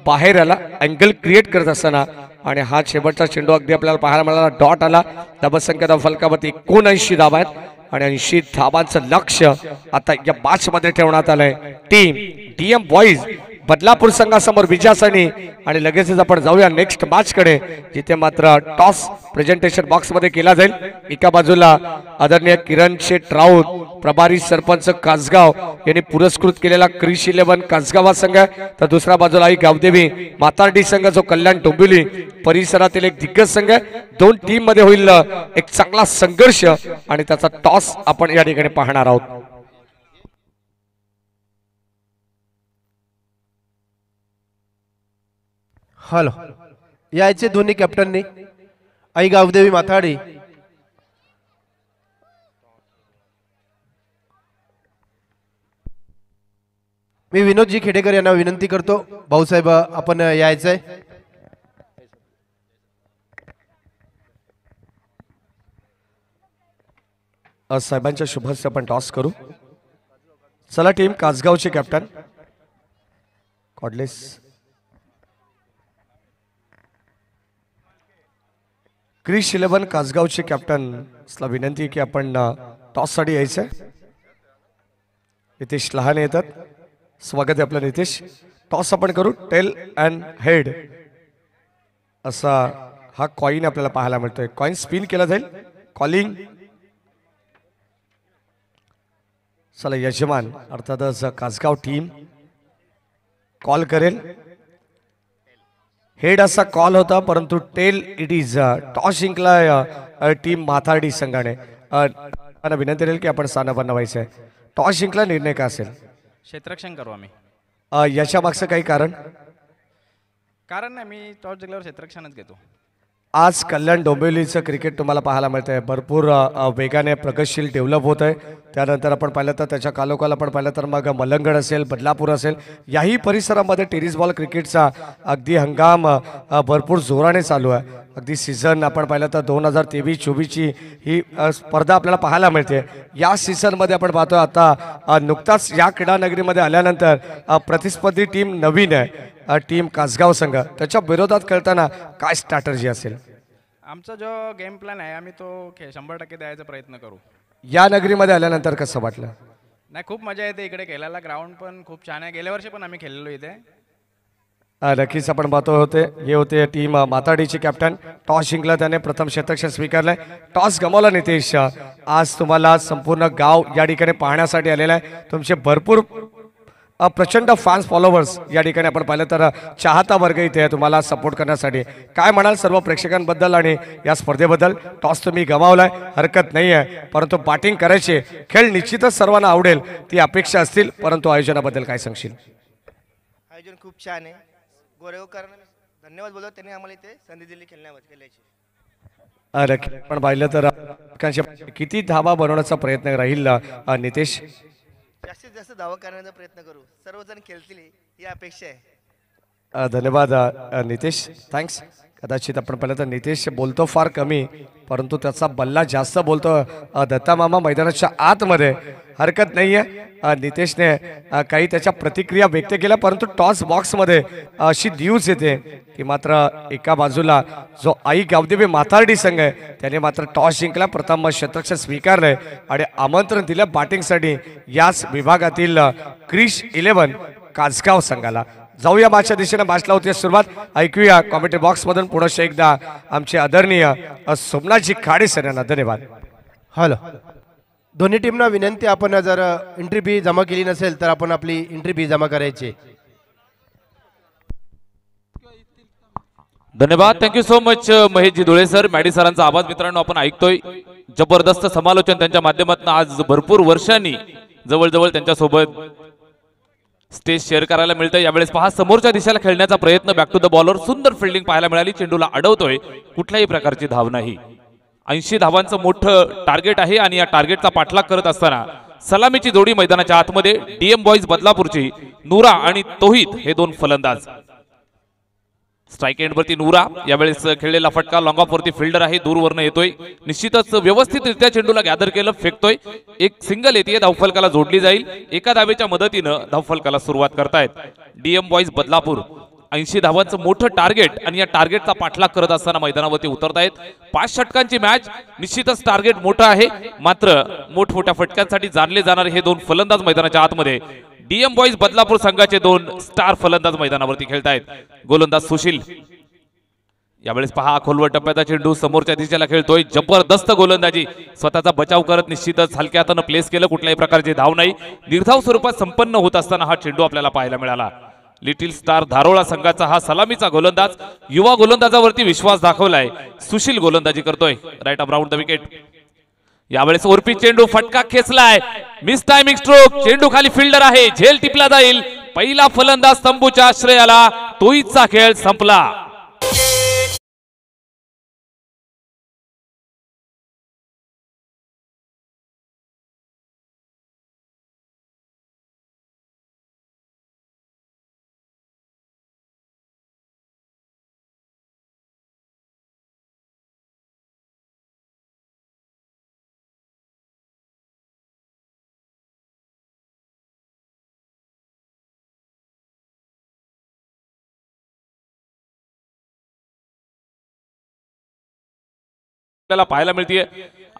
बाहेर आला अँगल क्रिएट करत असताना आणि हा शेवटचा चेंडू अगदी आपल्याला पाहायला मिळाला. डॉट आला. धावसंख्या धाव फलकावरती 79 धावा आहेत आणि 80 धावांचं लक्ष आता या मॅच मध्ये ठेवण्यात आलंय. टीम DM बॉईज बदलापूर संघासमोर विजयासाठी आणि लगेचच आपण जाऊया नेक्स्ट मॅच कडे, जिथे मात्र टॉस प्रेझेंटेशन बॉक्स मध्ये केला जाईल। एका बाजूला आदरणीय किरण शेठ राऊत, प्रभारी सरपंच कासगाव यांनी पुरस्कृत केलेला क्रिश 11 कासगाव संघ, तर दुसऱ्या बाजूला आई गावदेवी मातार्डी संघ जो कल्याण डोंबिवली परिसरातील एक दिग्गज संघ। दोन टीम मध्ये होईल एक चांगला संघर्ष आणि त्याचा टॉस आपण या ठिकाणी पाहणार आहोत। हॅलो, यायचे दोन्ही कॅप्टननी आई गावदेवी माथाडी मी विनोदजी खेडेकर यांना विनंती करतो, भाऊसाहेब आपण यायचंय। साहेबांच्या शुभ हस्ते आपण टॉस करू। चला टीम कासगावचे कॅप्टन कॉडलेस क्रिश 11 कासगावचे कॅप्टनला विनंती आहे की आपण टॉस साठी यायचंय। नितेश लहान येतात, स्वागत आहे आपलं नितेश। टॉस आपण करू, टेल अँड हेड असा हा कॉइन आपल्याला पाहायला मिळतोय। कॉइन स्पिन केला जाईल, कॉलिंग। चला यजमान अर्थातच कासगाव टीम कॉल करेल। हेड असा कॉल होता, परंतु टेल इट इज टॉस जिंकला टीम माथाडी संघाने। विनंती राहील की आपण स्थान बनवायचं आहे। टॉस जिंकला, निर्णय का असेल? क्षेत्ररक्षण करू आम्ही। याच्या मागचं काही कारण नाही, मी टॉस जिंकल्यावर क्षेत्ररक्षणच घेतो। आज कल्याण डोंबिवलीचं क्रिकेट तुम्हाला पाहायला मिळतंय, भरपूर वेगाने प्रगतशील डेव्हलप होत आहे। त्यानंतर आपण पाहिलं तर त्याच्या कालोकाल आपण पाहिलं तर मग मलंगड असेल, बदलापूर असेल, याही परिसरामध्ये टेनिस बॉल क्रिकेटचा अगदी हंगाम भरपूर जोराने चालू आहे। अगदी सीझन आपण पाहिलं तर 2023-24ची ही स्पर्धा आपल्याला पाहायला मिळते। या सीझनमध्ये आपण पाहतोय आता नुकताच या क्रीडा नगरीमध्ये आल्यानंतर प्रतिस्पर्धी टीम नवीन आहे, टीम कासगाव संघ। त्याच्या विरोधात खेळताना काय स्ट्रॅटर्जी असेल? आमचा जो गेम प्लॅन आहे आम्ही तो 100% द्यायचा प्रयत्न करू। या नगरीमध्ये आल्यानंतर कसं वाटलं? नाही, खूप मजा येते इकडे खेळायला, ग्राउंड पण खूप छान आहे। गेल्या वर्षी पण आम्ही खेळलेलो इथे। नक्कीच आपण पाहतो हे होते टीम माताडीचे कॅप्टन। टॉस जिंकला त्याने, प्रथम क्षेत्ररक्षण स्वीकारलंय। टॉस गमावला नितेश, आज तुम्हाला संपूर्ण गाव या ठिकाणी पाहण्यासाठी आलेलं आहे। तुमचे भरपूर प्रचंड फॅन्स फॉलोवर्स या ठिकाणी आपण पाहिलं तर चाहता वर्ग इथे आहे तुम्हाला सपोर्ट करण्यासाठी। काय म्हणाल सर्व प्रेक्षकांबद्दल आणि या स्पर्धेबद्दल? टॉस तुम्ही गमावलाय, हरकत नाही आहे, परंतु बॅटिंग करायची, खेळ निश्चितच सर्वांना आवडेल ती अपेक्षा असतील, परंतु आयोजनाबद्दल काय सांगशील? आयोजन खूप छान आहे। गोरेगावकरांना धन्यवाद बोलतो, त्यांनी आम्हाला इथे संधी दिली खेळण्याची। पण पाहिलं तर किती धावा बनवण्याचा प्रयत्न राहील नितेश? जास्तीत जास्त धावा करण्याचा प्रयत्न करू, सर्वजण खेळतील ही अपेक्षा आहे। धन्यवाद नितेश, थँक्स। कदाचित आपण पाहिलं तर नितेश बोलतो फार कमी, परंतु त्याचा बल्ला जास्त बोलतो दत्ता मामा मैदानाच्या आतमध्ये। हरकत नाहीये, नितेशने काही त्याच्या प्रतिक्रिया व्यक्त केल्या, परंतु टॉस बॉक्समध्ये अशी न्यूज येते की मात्र एका बाजूला जो आई गावदेवी माथार्डी संघ आहे त्याने मात्र टॉस जिंकला, प्रथम क्षेत्ररक्षण स्वीकारलंय आणि आमंत्रण दिलं बॅटिंगसाठी याच विभागातील क्रिश 11 कासगाव संघाला। जाऊया मॅचच्या दिशेने, मॅचला होती सुरुवात। ऐकूया कॉमेंट्री बॉक्स मधून पुन्हा एकदा आमचे आदरणीय सोमनाथजी खाडे सर यांना धन्यवाद। हॅलो, दोन्ही टीमना विनंती, आपण जर एंट्री फी जमा केली नसेल तर आपण आपली एंट्री फी जमा करायची। धन्यवाद, thank you so much Maheshji Dhule sir. Maddy सरांचा आवाज मित्रांनो आपण ऐकतोय। जबरदस्त समालोचन त्यांच्या माध्यमातून आज भरपूर वर्षांनी जवळजवळ त्यांच्यासोबत स्टेज शेअर करायला मिळतं। यावेळेस पहा समोरच्या दिशेला खेळण्याचा प्रयत्न, बॅक टू द बॉलर, सुंदर फिल्डिंग पाहायला मिळाली, चेंडूला अडवतोय, कुठल्याही प्रकारची धाव नाही। 80 धावांचं मोठं टार्गेट आहे आणि या टार्गेटचा पाठलाग करत असताना सलामीची जोडी मैदानाच्या आतमध्ये डीएम बॉईज बदलापूरची नूरा आणि तोहिद हे दोन फलंदाज। स्ट्राइक एंड वरती नूरा, यावेळेस खेळलेला फटका लॉंग ऑफ वरती फिल्डर आहे, दूरवरनं येतोय, निश्चितच व्यवस्थितरित्या चेंडूला गॅदर केलं, फेकतोय, एक सिंगल येते, धावफलकाला जोडली जाईल। एका धावेच्या मदतीनं धावफलकाला सुरुवात करतायत डीएम बॉईज बदलापूर। 80 धावांचं मोठं टार्गेट आणि या टार्गेटचा पाठलाग करत असताना मैदानावरती उतरतायत। 5 षटकांची मॅच, निश्चितच टार्गेट मोठं आहे, मात्र मोठमोठ्या फटक्यांसाठी जाणले जाणारे हे दोन फलंदाज मैदानाच्या आतमध्ये डीएम बॉईज बदलापूर संघाचे 2 स्टार फलंदाज मैदानावरती खेळतायत. गोलंदाज सुशील, यावेळेस पहा खोलवर टप्प्याचा चेंडू समोरच्या दिशेला खेळतोय. जबरदस्त गोलंदाजी, स्वतःचा बचाव करत निश्चितच हलक्या हातानं प्लेस केलं. कुठल्याही प्रकारचे धाव नाही. निर्धाव स्वरूपात संपन्न होत असताना हा चेंडू आपल्याला पाहायला मिळाला. लिटिल स्टार धारोळा संघाचा हा सलामीचा गोलंदाज, युवा गोलंदाजावरती विश्वास दाखवलाय. सुशील गोलंदाजी करतोय. Right off round the wicket. यावेळेस ओरपी चेंडू फटका खेचलाय. Miss timing stroke. चेंडू खाली फिल्डर आहे, झेल टिपला जाईल. पहिला फलंदाज तंबूच्या आश्रयाला. तोहीचा खेळ संपला. आपल्याला पाहायला मिळते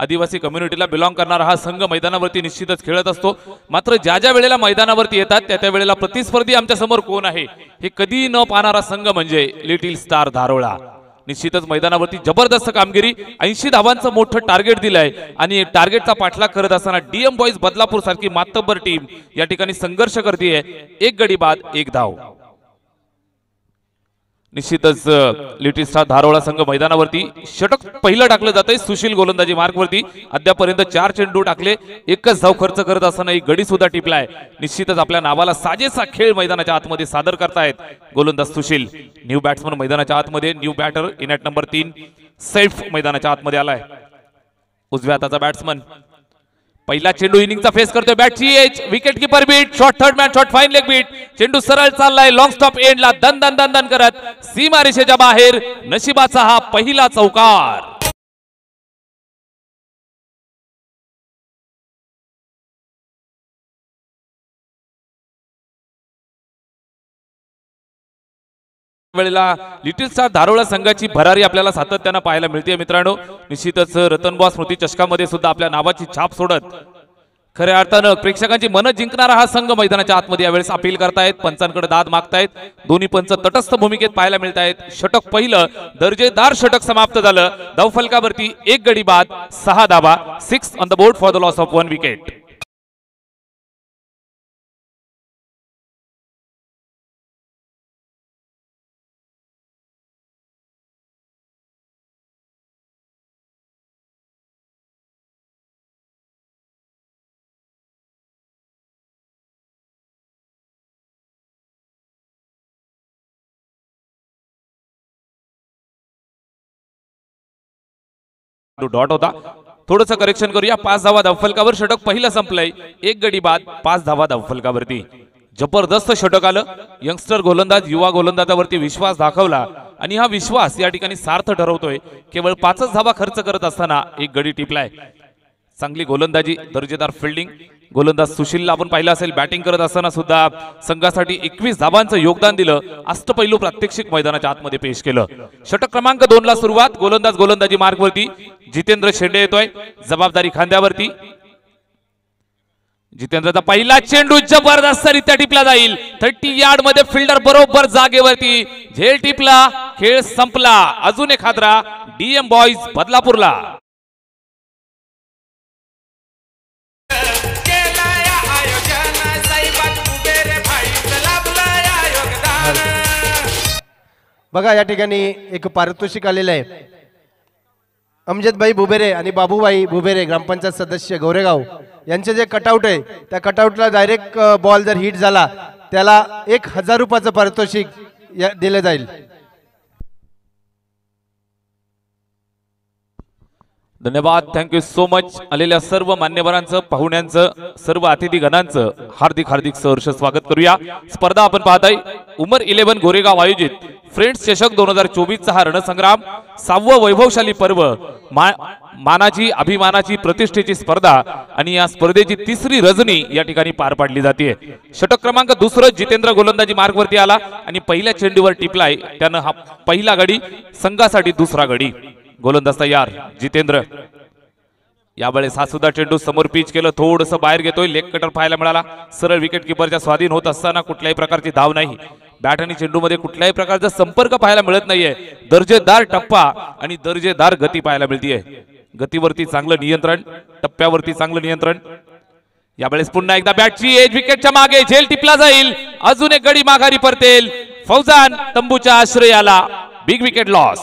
आदिवासी कम्युनिटीला बिलॉंग करणारा हा संघ मैदानावरती निश्चितच खेळत असतो. मात्र ज्या ज्या वेळेला मैदानावरती येतात त्या त्या वेळेला प्रतिस्पर्धी आमच्या समोर कोण आहे हे कधी न पाहणारा संघ म्हणजे लिटिल स्टार धारोळा. निश्चितच मैदानावरती जबरदस्त कामगिरी, 80 धावांचं मोठं टार्गेट दिलंय आणि टार्गेटचा पाठलाग करत असताना डीएम बॉईज बदलापूर सारखी मातब्बर टीम या ठिकाणी संघर्ष करते. 1 गडी बाद 1 धाव. निश्चितच लिटिल स्टार धारोळा संघ मैदानावरती षटक पहिलं टाकलं जातंय. सुशील गोलंदाजी मार्कवरती अद्यापर्यंत 4 चेंडू टाकले, 1च धाव खर्च करत असताना एक गडी सुद्धा टिपलाय. निश्चितच आपल्या नावाला साजेसा खेळ मैदानाच्या आतमध्ये सादर करतायत गोलंदाज सुशील. न्यू बॅट्समन मैदानाच्या आतमध्ये, new batter in at number 3 Saif मैदानाच्या आतमध्ये आलाय. उजव्या हाताचा बॅट्समन पहिला चेंडू इनिंगचा फेस करतोय. बॅटची edge, wicket keeper beat, shot third man, shot fine leg beat. चेंडू सरळ चाललाय लॉंग स्टॉप एंडला, दन दन दन दन करत सीमा रेषेच्या बाहेर. नशिबाचा हा पहिला चौकार. वेळेला लिटिल स्टार धारोळा संघाची भरारी आपल्याला सातत्यानं पाहायला मिळते मित्रांनो. निश्चितच रतनबॉ स्मृती चषकामध्ये सुद्धा आपल्या नावाची छाप सोडत खऱ्या अर्थानं प्रेक्षकांची मन जिंकणारा हा संघ मैदानाच्या आतमध्ये यावेळेस अपील करतायत, पंचांकडे दाद मागतायत. दोन्ही पंच तटस्थ भूमिकेत पाहायला मिळत आहेत. षटक पहिलं दर्जेदार षटक समाप्त झालं. धावफलकावरती 1 गडी बाद 6 धावा. 6 on the board for the loss of 1 wicket. Dot होता, थोडस करेक्शन करूया. 5 धावा धावफलकावर. षटक पहिलं संपलंय. 1 गडी बाद 5 धावा धावफलकावरती. जबरदस्त षटक आलं. यंगस्टर गोलंदाज युवा गोलंदाजावरती विश्वास दाखवला आणि हा विश्वास या ठिकाणी सार्थ ठरवतोय. केवळ 5च धावा खर्च करत असताना 1 गडी टिपलाय. चांगली गोलंदाजी, दर्जेदार फिल्डिंग. गोलंदाज सुशीलला आपण पाहिलं असेल बॅटिंग करत असताना सुद्धा संघासाठी 21 धावांचं योगदान दिलं. अष्टपैलू प्रात्यक्षिक मैदानाच्या आतमध्ये पेश केलं. षटक क्रमांक 2 ला सुरुवात. गोलंदाज गोलंदाजी मार्कवरती. जितेंद्र शेंडे येतोय, जबाबदारी खांद्यावरती. जितेंद्रचा पहिला चेंडू जबरदस्तरित्या टिपला जाईल. 30 यार्ड मध्ये फिल्डर बरोबर जागेवरती. झेल टिपला, खेळ संपला. अजून एक हादरा डीएम बॉईज बदलापूरला. बघा या ठिकाणी एक पारितोषिक आलेलं आहे. अमजदभाई भुबेरे आणि बाबूभाई भुबेरे ग्रामपंचायत सदस्य गोरेगाव यांचे जे कटआउट आहे त्या कटआउटला डायरेक्ट बॉल जर हिट झाला त्याला 1000 रुपयाचं पारितोषिक दिलं जाईल. धन्यवाद, थँक्यू सो मच. आलेल्या सर्व मान्यवरांचं, पाहुण्यांचं, सर्व अतिथी गणांचं हार्दिक हार्दिक सहर्ष स्वागत करूया. स्पर्धा आपण पाहताय उमर 11 गोरेगाव आयोजित फ्रेंड्स चषक 2024 चा हा रणसंग्राम. 6वं वैभवशाली पर्व, मानाची अभिमानाची प्रतिष्ठेची स्पर्धा आणि या स्पर्धेची 3री रजनी या ठिकाणी पार पाडली जाते. षटक क्रमांक 2 जितेंद्र गोलंदाजी मार्गवरती आला आणि पहिल्या चेंडूवर टिपलाय. त्यानं हा पहिला गडी, संघासाठी 2रा गडी. गोलंदाज तयार. जितेंद्र यावेळेस हा सुद्धा चेंडू समोर पिच केलं, थोडंसं बाहेर घेतोय, लेग कटर पाहायला मिळाला. सरळ विकेट किपरच्या स्वाधीन होत असताना कुठल्याही प्रकारची धाव नाही. बॅट आणि चेंडू मध्ये कुठल्याही प्रकारचा संपर्क पाहायला मिळत नाहीये. दर्जेदार टप्पा आणि दर्जेदार गती पाहायला मिळतीये. गतीवरती चांगलं नियंत्रण, टप्प्यावरती चांगलं नियंत्रण. यावेळेस पुन्हा एकदा बॅटची एज विकेटच्या मागे, झेल टिपला जाईल, अजून एक गडी माघारी परतेल. फौजान तंबूच्या आश्रयाला, बिग विकेट लॉस.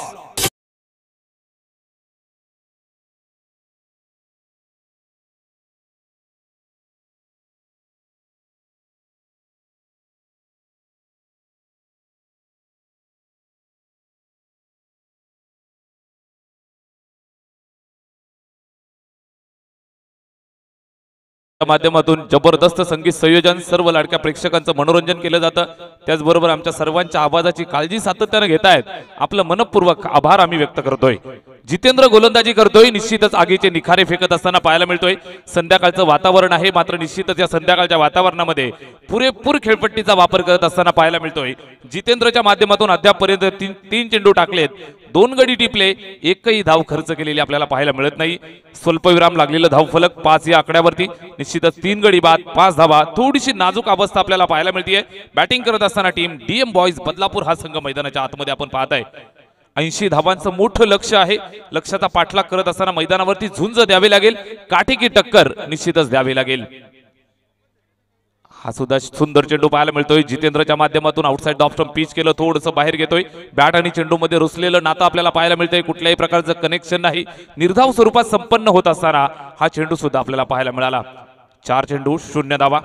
माध्यमातून जबरदस्त संगीत संयोजन, सर्व लाडक्या प्रेक्षकांचं मनोरंजन केलं जातं. त्याचबरोबर आमच्या सर्वांच्या आवाजाची काळजी सातत्याने घेतायत. आपलं मनपूर्वक आभार आम्ही व्यक्त करतोय. जितेंद्र गोलंदाजी करतोय, निश्चितच आगीचे निखारे फेकत असताना पाहायला मिळतोय. संध्याकाळचं वातावरण आहे, मात्र निश्चितच या संध्याकाळच्या वातावरणामध्ये पुरेपूर खेळपट्टीचा वापर करत असताना पाहायला मिळतोय. जितेंद्रच्या माध्यमातून अद्यापपर्यंत तीन चेंडू टाकलेत, 2 गडी टिपले, एकही धाव खर्च केलेली आपल्याला पाहायला मिळत नाही. स्वल्पविराम लागलेलं धावफलक 5 या आकड्यावरती. निश्चितच 3 गडी बाद, 5 धावा. थोडीशी नाजूक अवस्था आपल्याला पाहायला मिळते. बॅटिंग करत असताना टीम डीएम बॉईज बदलापूर हा संघ मैदानाच्या आतमध्ये आपण पाहताय. 80 धावांचं मोठं लक्ष आहे. लक्ष्याचा पाठलाग करत असताना मैदानावरती झुंज द्यावी लागेल, काटेकी टक्कर निश्चितच द्यावी लागेल. हा सुद्धा सुंदर चेंडू पाहायला मिळतोय. जितेंद्रच्या माध्यमातून आउटसाइड ऑफ स्टंप पिच केलं, थोडंसं बाहेर घेतोय. बॅट आणि चेंडू मध्ये रुसलेलं नातं आपल्याला पाहायला मिळतंय. कुठल्याही प्रकारचं कनेक्शन नाही. निर्धाव स्वरूपात संपन्न होत असताना हा चेंडू सुद्धा आपल्याला पाहायला मिळाला. 4 चेंडू 0 धावा.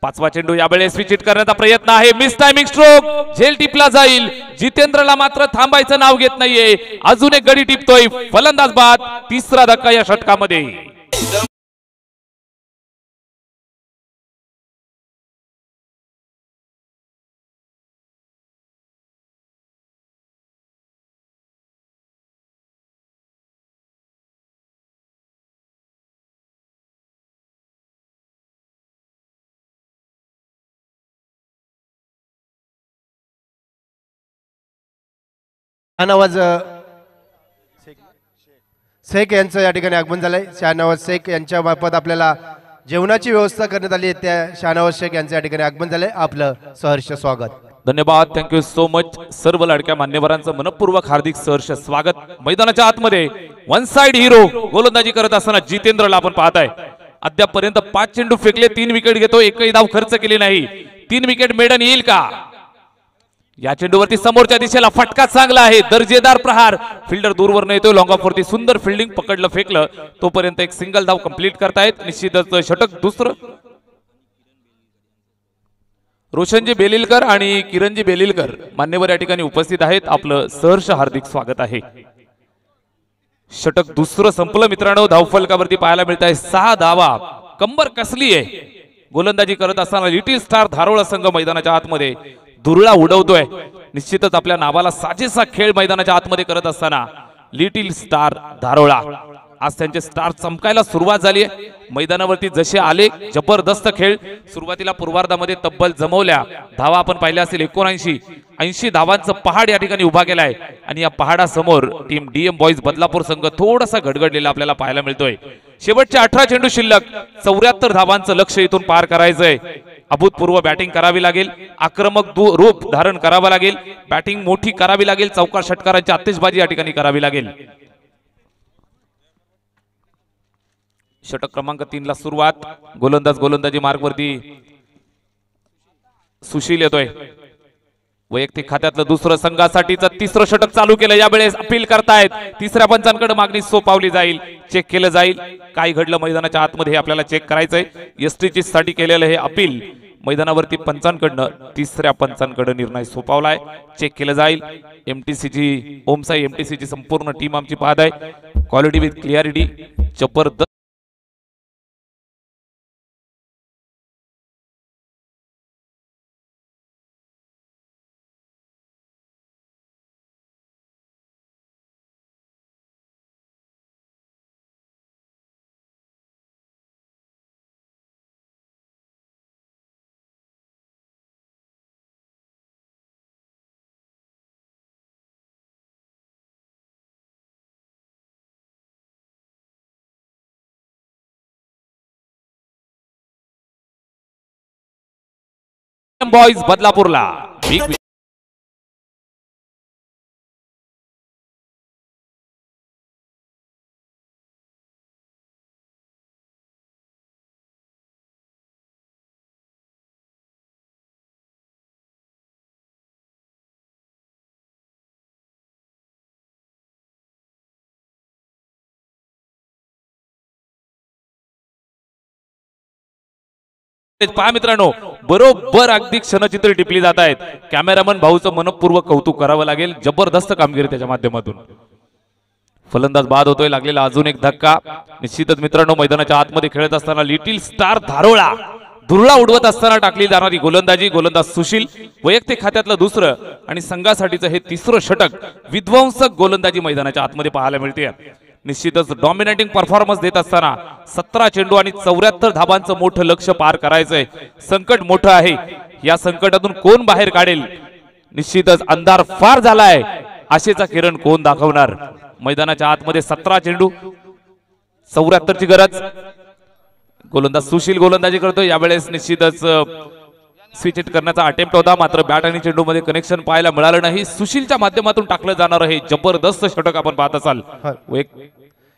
5वा चेंडू यावेळेस स्विच करण्याचा प्रयत्न आहे. मिस टायमिंग स्ट्रोक, झेल टिपला जाईल. जितेंद्रला मात्र थांबायचं नाव घेत नाहीये. अजून एक गडी टिपतोय, फलंदाज बाद. 3रा धक्का या षटकामध्ये. शहानवाज शेख यांचं या ठिकाणी आगमन झालंय. शहानवाज शेख यांच्या मार्फत आपल्याला जेवणाची व्यवस्था करण्यात आली आहे. त्या शहानवाज शेख यांचं या ठिकाणी आगमन झालंय. आपलं सहर्ष स्वागत. धन्यवाद, थँक्यू सो मच. सर्व लाडक्या मान्यवरांचं मनपूर्वक हार्दिक सहर्ष स्वागत. मैदानाच्या आतमध्ये 1 साइड हिरो गोलंदाजी करत असताना जितेंद्रला आपण पाहताय. अद्यापपर्यंत 5 चेंडू फेकले, 3 विकेट घेतो, एकही धाव खर्च केली नाही. 3 विकेट मेडन येईल का? या चेंडूवरती समोरच्या दिशेला फटका चांगला आहे, दर्जेदार प्रहार. फिल्डर दूरवर येतोय, लॉंग ऑफ वरती सुंदर फिल्डिंग, पकडलं फेकलं. तोपर्यंत एक सिंगल धाव कंप्लीट करतायत. निश्चितच षटक दुसरं. रोशनजी बेलिलकर आणि किरणजी बेलिलकर मान्यवर या ठिकाणी उपस्थित आहेत. आपलं सहर्ष हार्दिक स्वागत आहे. षटक दुसरं संपलं मित्रांनो. धावफलकावरती पाहायला मिळत आहे 6 धावा. कंबर कसली आहे. गोलंदाजी करत असताना लिटिल स्टार धारोळा संघ मैदानाच्या आतमध्ये धुरळा उडवतोय. निश्चितच आपल्या नावाला साजेसा खेळ मैदानाच्या आतमध्ये करत असताना लिटिल स्टार धारोळा आज त्यांचे स्टार चमकायला सुरुवात झाली आहे. मैदानावरती जसे आले जबरदस्त खेळ. सुरुवातीला पूर्वार्धामध्ये तब्बल जमवल्या धावा आपण पाहिल्या असेल 79-80 धावांचं पहाड या ठिकाणी उभा केलाय. आणि या पहाडासमोर टीम डीएम बॉईज बदलापूर संघ थोडासा गडगडलेला आपल्याला पाहायला मिळतोय. शेवटचे 18 चेंडू शिल्लक, 74 धावांचं लक्ष इथून पार करायचंय. अभूतपूर्व बॅटिंग करावी लागेल, आक्रमक रूप धारण करावं लागेल, बॅटिंग मोठी करावी लागेल, चौकार षटकारांची आतिषबाजी या ठिकाणी करावी लागेल. षटक क्रमांक 3 ला सुरुवात. गोलंदाजी मार्ग वरती सुशील येतोय. वैयक्तिक खात्यातलं दुसरं संघासाठीचं 3रं षटक चालू केलं. यावेळेस अपील करतायत. 3ऱ्या पंचांकडे मागणी सोपावली जाईल, चेक केलं जाईल. काय घडलं मैदानाच्या आतमध्ये हे आपल्याला चेक करायचंय. एसटीची साठी केलेलं हे अपील मैदानावरती पंचांकडनं 3ऱ्या पंचांकडे निर्णय सोपावलाय, चेक केलं जाईल. एमटीसीची ओमसाई एमटीसीची संपूर्ण टीम आमची पाहत आहे. क्वालिटी विथ क्लिअरिटी जबरदस्त. बॉईज बदलापूरला बिग पहा मित्रांनो, बरोबर अगदी क्षणचित्र टिपली जात आहेत. कॅमेरामन भाऊचं मनपूर्वक कौतुक करावं लागेल. जबरदस्त कामगिरी त्याच्या माध्यमातून. फलंदाज बाद होतोय. लागलेला अजून एक धक्का. निश्चितच मित्रांनो, मैदानाच्या आतमध्ये खेळत असताना लिटिल स्टार धारोळा धुरळा उडवत असताना टाकली जाणारी गोलंदाजी. गोलंदाज सुशील वैयक्तिक खात्यातलं दुसरं आणि संघासाठीचं हे तिसरं षटक. विध्वंसक गोलंदाजी मैदानाच्या आतमध्ये पाहायला मिळते. निश्चितच डॉमिनेटिंग परफॉर्मन्स देत असताना 17 चेंडू आणि 74 धाबांचं मोठं लक्ष पार करायचंय. संकट मोठं आहे. या संकटातून कोण बाहेर काढेल? निश्चितच अंधार फार झालाय. आशेचा किरण कोण दाखवणार? मैदानाच्या आतमध्ये 17 चेंडू 74 ची गरज. गोलंदाज सुशील गोलंदाजी करतोय. यावेळेस निश्चितच स्विच हिट करण्याचा अटेम्प्ट होता, मात्र बॅट आणि चेंडू मध्ये कनेक्शन पाहायला मिळालं नाही. सुशीलच्या माध्यमातून टाकलं जाणार हे जबरदस्त षटक आपण पाहत असाल.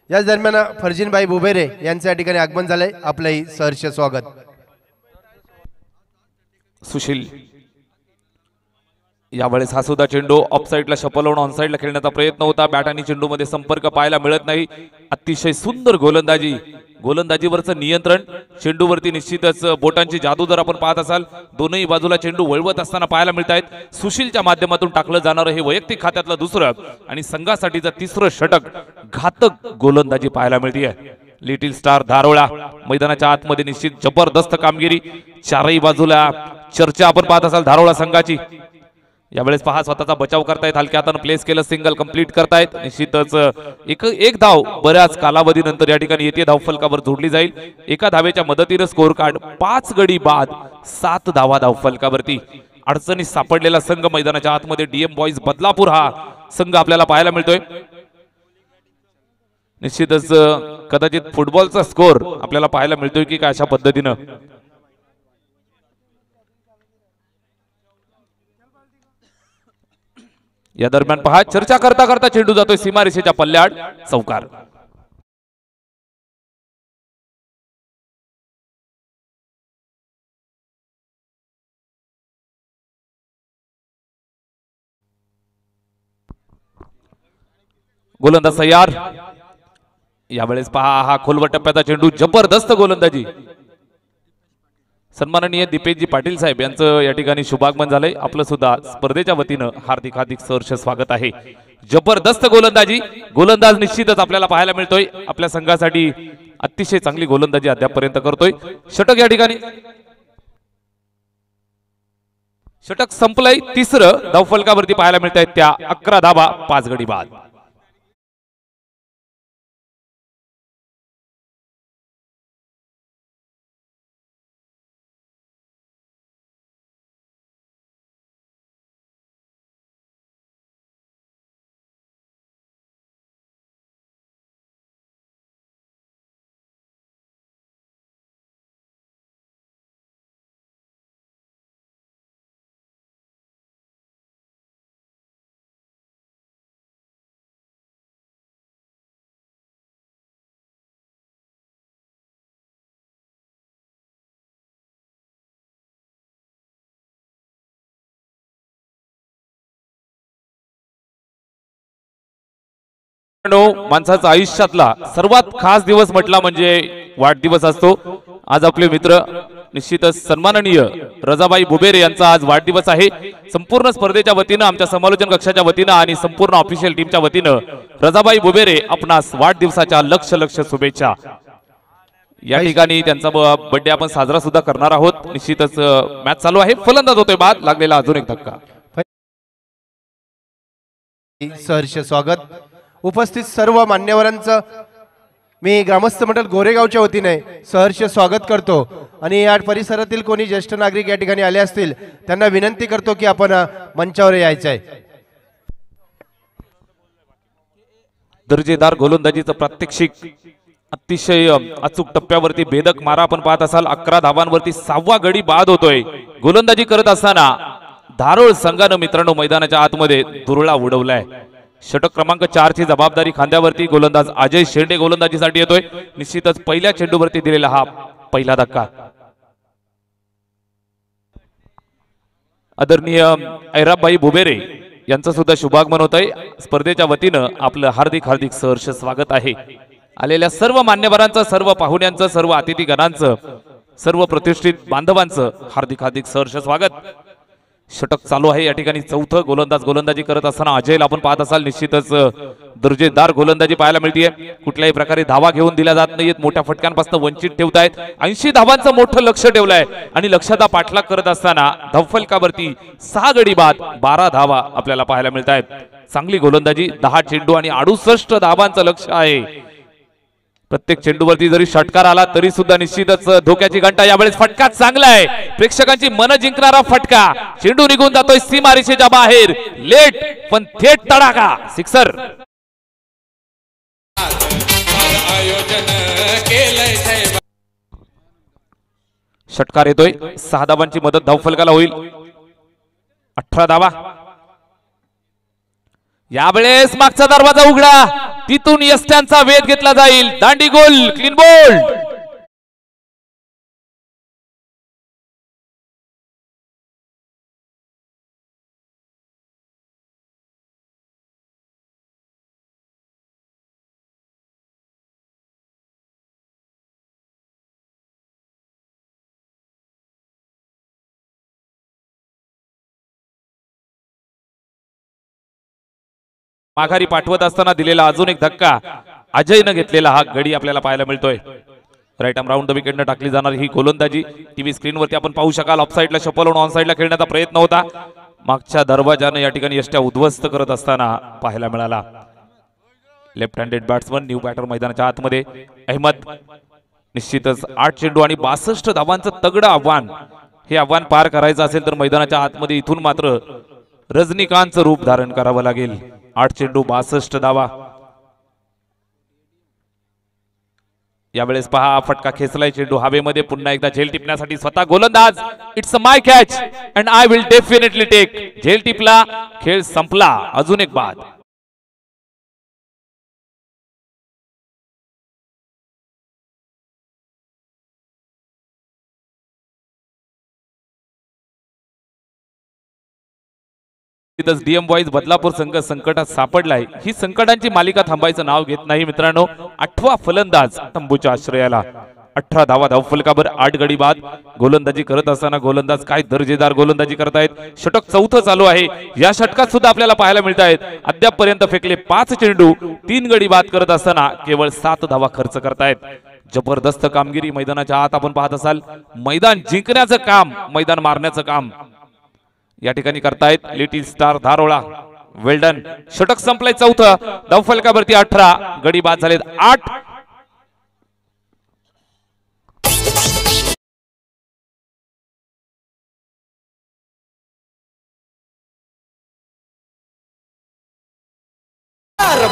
याच दरम्यान फर्जिनबाई बुबेरे यांचं या ठिकाणी आगमन झालंय. आपलंही सहर्ष स्वागत. सुशील यावेळेस हा सुद्धा चेंडू ऑफ साईडला शपल होऊन ऑन साईडला खेळण्याचा प्रयत्न होता. बॅट आणि चेंडू मध्ये संपर्क पाहायला मिळत नाही. अतिशय सुंदर गोलंदाजी. गोलंदाजीवरचं नियंत्रण, चेंडूवरती निश्चितच बोटांची जादू जर आपण पाहत असाल. दोनही बाजूला चेंडू वळवत असताना पाहायला मिळत आहेत. सुशीलच्या माध्यमातून टाकलं जाणारं हे वैयक्तिक खात्यातलं दुसरं आणि संघासाठीचं तिसरं षटक. घातक गोलंदाजी पाहायला मिळते. लिटिल स्टार धारोळा मैदानाच्या आतमध्ये निश्चित जबरदस्त कामगिरी. चारही बाजूला चर्चा आपण पाहत असाल धारोळा संघाची. यावेळेस पहा स्वतःचा बचाव करतायत. हलक्या हातानं प्लेस केलं. सिंगल कंप्लीट करतायत. निश्चितच एक धाव बऱ्याच कालावधीनंतर या ठिकाणी येते धाव फलकावर जोडली जाईल. एका धावेच्या मदतीनं स्कोर कार्ड 5 गडी बाद 7 धावा धाव फलकावरती. अडचणीत सापडलेला संघ मैदानाच्या आतमध्ये डीएम बॉईज बदलापूर हा संघ आपल्याला पाहायला मिळतोय. निश्चितच कदाचित फुटबॉलचा स्कोर आपल्याला पाहायला मिळतोय की काय अशा पद्धतीनं. या दरम्यान पहा चर्चा करता करता चेंडू जातोय सीमारेषेच्या पल्ल्याड. चौकार. गोलंदाज तयार. यावेळेस पहा हा खोलवर टप्प्याचा चेंडू. जबरदस्त गोलंदाजी. सन्माननीय दीपेशजी पाटील साहेब यांचं या ठिकाणी शुभागमन झालंय. आपलं सुद्धा स्पर्धेच्या वतीनं हार्दिक हार्दिक सहर्ष स्वागत आहे. जबरदस्त गोलंदाजी. गोलंदाज निश्चितच आपल्याला पाहायला मिळतोय. आपल्या संघासाठी अतिशय चांगली गोलंदाजी अद्यापपर्यंत करतोय. षटक या ठिकाणी षटक संपलंय. तिसरं धावफलकावरती पाहायला मिळत आहेत त्या 11 धावा 5 गडी बाद. माणसाचा आयुष्यातला सर्वात खास दिवस म्हटला म्हणजे वाढदिवस असतो. आज आपले मित्र निश्चितच सन्माननीय रजाबाई बुबेरे यांचा आज वाढदिवस आहे. संपूर्ण स्पर्धेच्या वतीनं, आमच्या समालोचन कक्षाच्या वतीनं आणि संपूर्ण ऑफिशियल टीमच्या वतीनं रजाबाई बुबेरे आपणास वाढदिवसाच्या लक्ष शुभेच्छा. या ठिकाणी त्यांचा बर्थडे आपण साजरा सुद्धा करणार आहोत. निश्चितच मॅच चालू आहे. फलंदाज होतोय बाद. लागलेला अजून एक धक्का. सहर्ष स्वागत. उपस्थित सर्व मान्यवरांचं मी ग्रामस्थ मंडळ गोरेगावच्या वतीने सहर्ष स्वागत करतो. आणि या परिसरातील कोणी ज्येष्ठ नागरिक या ठिकाणी आले असतील त्यांना विनंती करतो की आपण मंचावर यायचं आहे. दर्जेदार गोलंदाजीचं प्रात्यक्षिक अतिशय अचूक टप्प्यावरती भेदक मारा आपण पाहत असाल. 11 धावांवरती 6वा गडी बाद होतोय. गोलंदाजी करत असताना धारोळ संघानं मित्रांनो मैदानाच्या आतमध्ये दुरळा उडवलाय. षटक क्रमांक 4 ची जबाबदारी खांद्यावरती गोलंदाज अजय शेंडे गोलंदाजीसाठी येतोय. निश्चितच पहिल्या चेंडूवरती दिलेला हा पहिला धक्का. आदरणीय ऐराबबाई बुबेरे यांचं सुद्धा शुभागमन होत आहे. स्पर्धेच्या वतीनं आपलं हार्दिक हार्दिक सहर्ष स्वागत आहे. आलेल्या सर्व मान्यवरांचं, सर्व पाहुण्यांचं, सर्व अतिथीगणांचं, सर्व प्रतिष्ठित बांधवांचं हार्दिक हार्दिक सहर्ष स्वागत. षटक चालू आहे या ठिकाणी. चौथं गोलंदाज गोलंदाजी करत असताना अजयला आपण पाहत असाल निश्चितच दर्जेदार गोलंदाजी पाहायला मिळते. कुठल्याही प्रकारे धावा घेऊन दिल्या जात नाहीत. मोठ्या फटक्यांपासून वंचित ठेवतायत. 80 धावांचं मोठं लक्ष ठेवलंय आणि लक्षाचा पाठलाग करत असताना धावफलकावरती 6 गडी बाद 12 धावा आपल्याला पाहायला मिळत आहेत. चांगली गोलंदाजी. 10 चेंडू आणि 68 धावांचं लक्ष आहे. प्रत्येक चेंडूवरती जरी षटकार आला तरी सुद्धा निश्चितच धोक्याची घंटा. यावेळेस फटका चांगला आहे. प्रेक्षकांची मन जिंकणारा फटका. चेंडू निघून जातोय सीमारेषेच्या बाहेर. लेट पण थेट तडाखा. सिक्सर. आयोजन केलंय साहेब. षटकार येतोय. 6 धावांची मदत धावफलकाला होईल. 18 धावा. यावेळेस मागचा दरवाजा उघडा. तिथून यष्ट्यांचा वेध घेतला जाईल. दांडी गोल. Clean bowled. माघारी पाठवत असताना दिलेला अजून एक धक्का. अजयनं घेतलेला हा गडी आपल्याला पाहायला मिळतोय. राईट आर्म राऊंड द विकेटनं टाकली जाणार ही गोलंदाजी टीव्ही स्क्रीनवरती आपण पाहू शकाल. ऑफ साईडला शपल होऊन ऑन साईडला खेळण्याचा प्रयत्न होता. मागच्या दरवाजानं या ठिकाणी यष्ट्या उद्ध्वस्त करत असताना पाहायला मिळाला. Left handed batsman new batter मैदानाच्या आतमध्ये अहमद. निश्चितच 8 चेंडू आणि 62 धावांचं तगडं आव्हान. हे आव्हान पार करायचं असेल तर मैदानाच्या आतमध्ये इथून मात्र रजनीकांतचं रूप धारण करावं लागेल. 8 चेंडू 62 धावा. यावेळेस पहा फटका खेचलाय. चेंडू हवेमध्ये. पुन्हा एकदा झेल टिपण्यासाठी स्वतः गोलंदाज. It's a my catch and I will definitely take. झेल टिपला. खेळ संपला. अजून एक बाद. डीएम वाईज बदलापूर संघ संकटात सापडलाय. ही संकटांची मालिका थांबायचं नाव घेत नाही मित्रांनो. 8वा फलंदाज तंबूच्या आश्रयाला. 18 धावा धावफलकावर 8 गडी बाद. गोलंदाजी करत असताना गोलंदाज काय दर्जेदार गोलंदाजी करतायत. षटक चौथं चालू आहे. या षटकात सुद्धा आपल्याला पाहायला मिळत आहेत. अद्यापपर्यंत फेकले 5 चेंडू 3 गडी बाद करत असताना केवळ 7 धावा खर्च करतायत. जबरदस्त कामगिरी मैदानाच्या आत आपण पाहत असाल. मैदान जिंकण्याचं काम, मैदान मारण्याचं काम या ठिकाणी करतायत लिटिल स्टार धारोळा. वेल्डन. षटक संपलंय चौथं. धावफलकावरती 18 गडी बाद झालेत 8.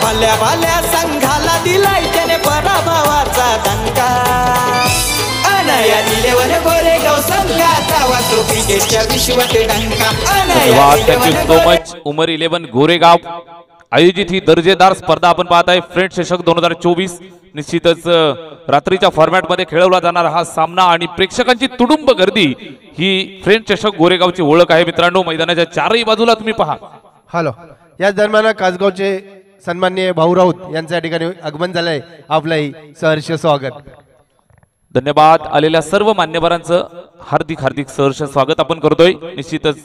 भल्या भल्या संघाला दिलाय त्याने पराभवाचा दणका. अनया दिलेवर गोरेगाव संघाचा वाचो क्रिकेटच्या विश्वात डंका. Thank you so much. Umar 11 Goregaon आयोजित ही दर्जेदार स्पर्धा आपण पाहताय. फ्रेंच चषक 2024. निश्चितच रात्रीच्या फॉर्मॅट मध्ये खेळवला जाणारा हा सामना आणि प्रेक्षकांची तुडुंब गर्दी ही फ्रेंच चषक गोरेगावची ओळख आहे मित्रांनो. मैदानाच्या चारही बाजूला तुम्ही पहा. हॅलो. या दरम्यान कासगावचे सन्माननीय भाऊ राऊत यांच्या या ठिकाणी आगमन झालंय. आपलंही सहर्ष स्वागत. धन्यवाद. आलेल्या सर्व मान्यवरांचं हार्दिक हार्दिक सहर्ष स्वागत आपण करतोय. निश्चितच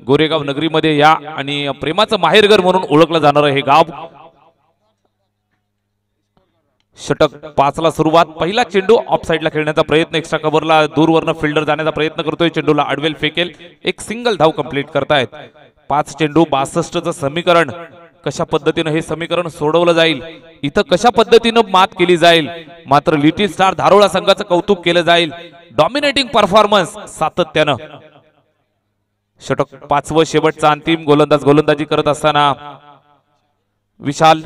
गोरेगाव नगरीमध्ये या आणि प्रेमाचं माहेरघर म्हणून ओळखलं जाणारं हे गाव. षटक 5 ला सुरुवात. पहिला चेंडू ऑफ साईडला खेळण्याचा प्रयत्न. एक्स्ट्रा कव्हरला दूरवरनं फिल्डर जाण्याचा प्रयत्न करतोय. चेंडूला आडवेल फेकेल. एक सिंगल धाव कंप्लीट करतायत. 5 चेंडू 62चं समीकरण. कशा पद्धतीनं हे समीकरण सोडवलं जाईल, इथं कशा पद्धतीनं मात केली जाईल, मात्र लिटिल स्टार धारोळा संघाचं कौतुक केलं जाईल. डॉमिनेटिंग परफॉर्मन्स सातत्यानं. षटक 5वं शेवटचा अंतिम गोलंदाजी करत असताना विशाल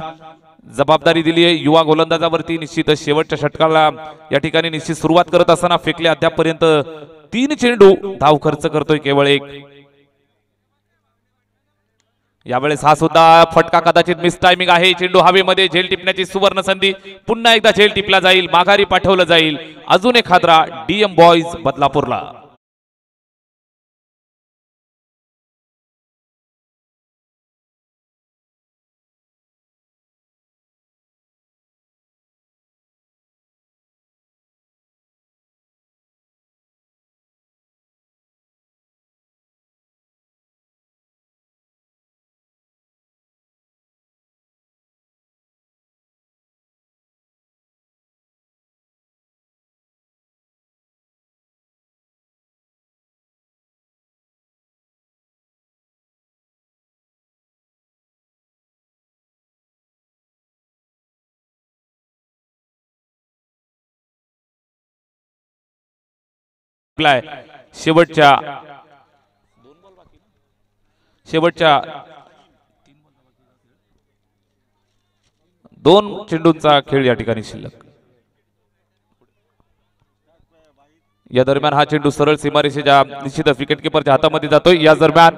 जबाबदारी दिली आहे युवा गोलंदाजावरती. निश्चितच शेवटच्या षटकाला या ठिकाणी निश्चित सुरुवात करत असताना फेकले अद्यापपर्यंत 3 चेंडू, धाव खर्च करतोय केवळ 1. यावेळेस हा सुद्धा फटका कदाचित मिस टायमिंग आहे. चेंडू हवेमध्ये, झेल टिपण्याची सुवर्ण संधी. पुन्हा एकदा झेल टिपला जाईल, माघारी पाठवलं जाईल. अजून एक हादरा डीएम बॉयज बदलापूरला. शेवटच्या 2 चेंडूंचा खेळ या ठिकाणी शिल्लक. या दरम्यान हा चेंडू सरळ सीमारेषेच्या निश्चित विकेट किपरच्या हातामध्ये जातोय. या दरम्यान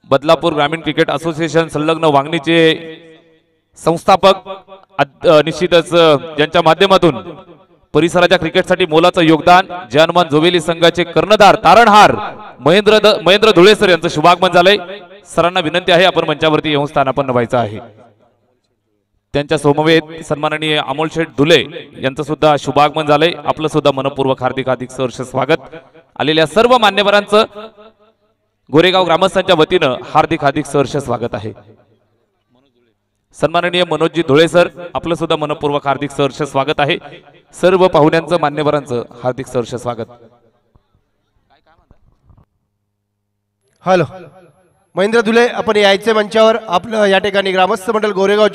बदलापूर ग्रामीण क्रिकेट असोसिएशन संलग्न वांगणीचे संस्थापक निश्चितच ज्यांच्या माध्यमातून परिसराच्या क्रिकेटसाठी मोलाचं योगदान जनमन जोवेली संघाचे कर्णधार तारणहार महेंद्र धुळे सर यांचं शुभागमन झालंय. सरांना विनंती आहे आपण मंचावरती येऊन स्थानापन्न व्हायचं आहे. त्यांच्या समवेत सन्माननीय अमोल शेठ धुले यांचं सुद्धा शुभागमन झालंय. आपलं सुद्धा मनपूर्वक हार्दिक सहर्ष स्वागत. आलेल्या सर्व मान्यवरांचं गोरेगाव ग्रामस्थांच्या वतीनं हार्दिक सहर्ष स्वागत आहे. सन्माननीय मनोजजी धुळे सर आपलं सुद्धा मनपूर्वक हार्दिक सहर्ष स्वागत आहे. सर्व पाहुण्यांचं मान्यवरांचं हार्दिक सहर्ष स्वागत. हॅलो महेंद्र धुले, आपण यायचे मंचावर. आपलं या ठिकाणी ग्रामस्थ मंडळ गोरेगाव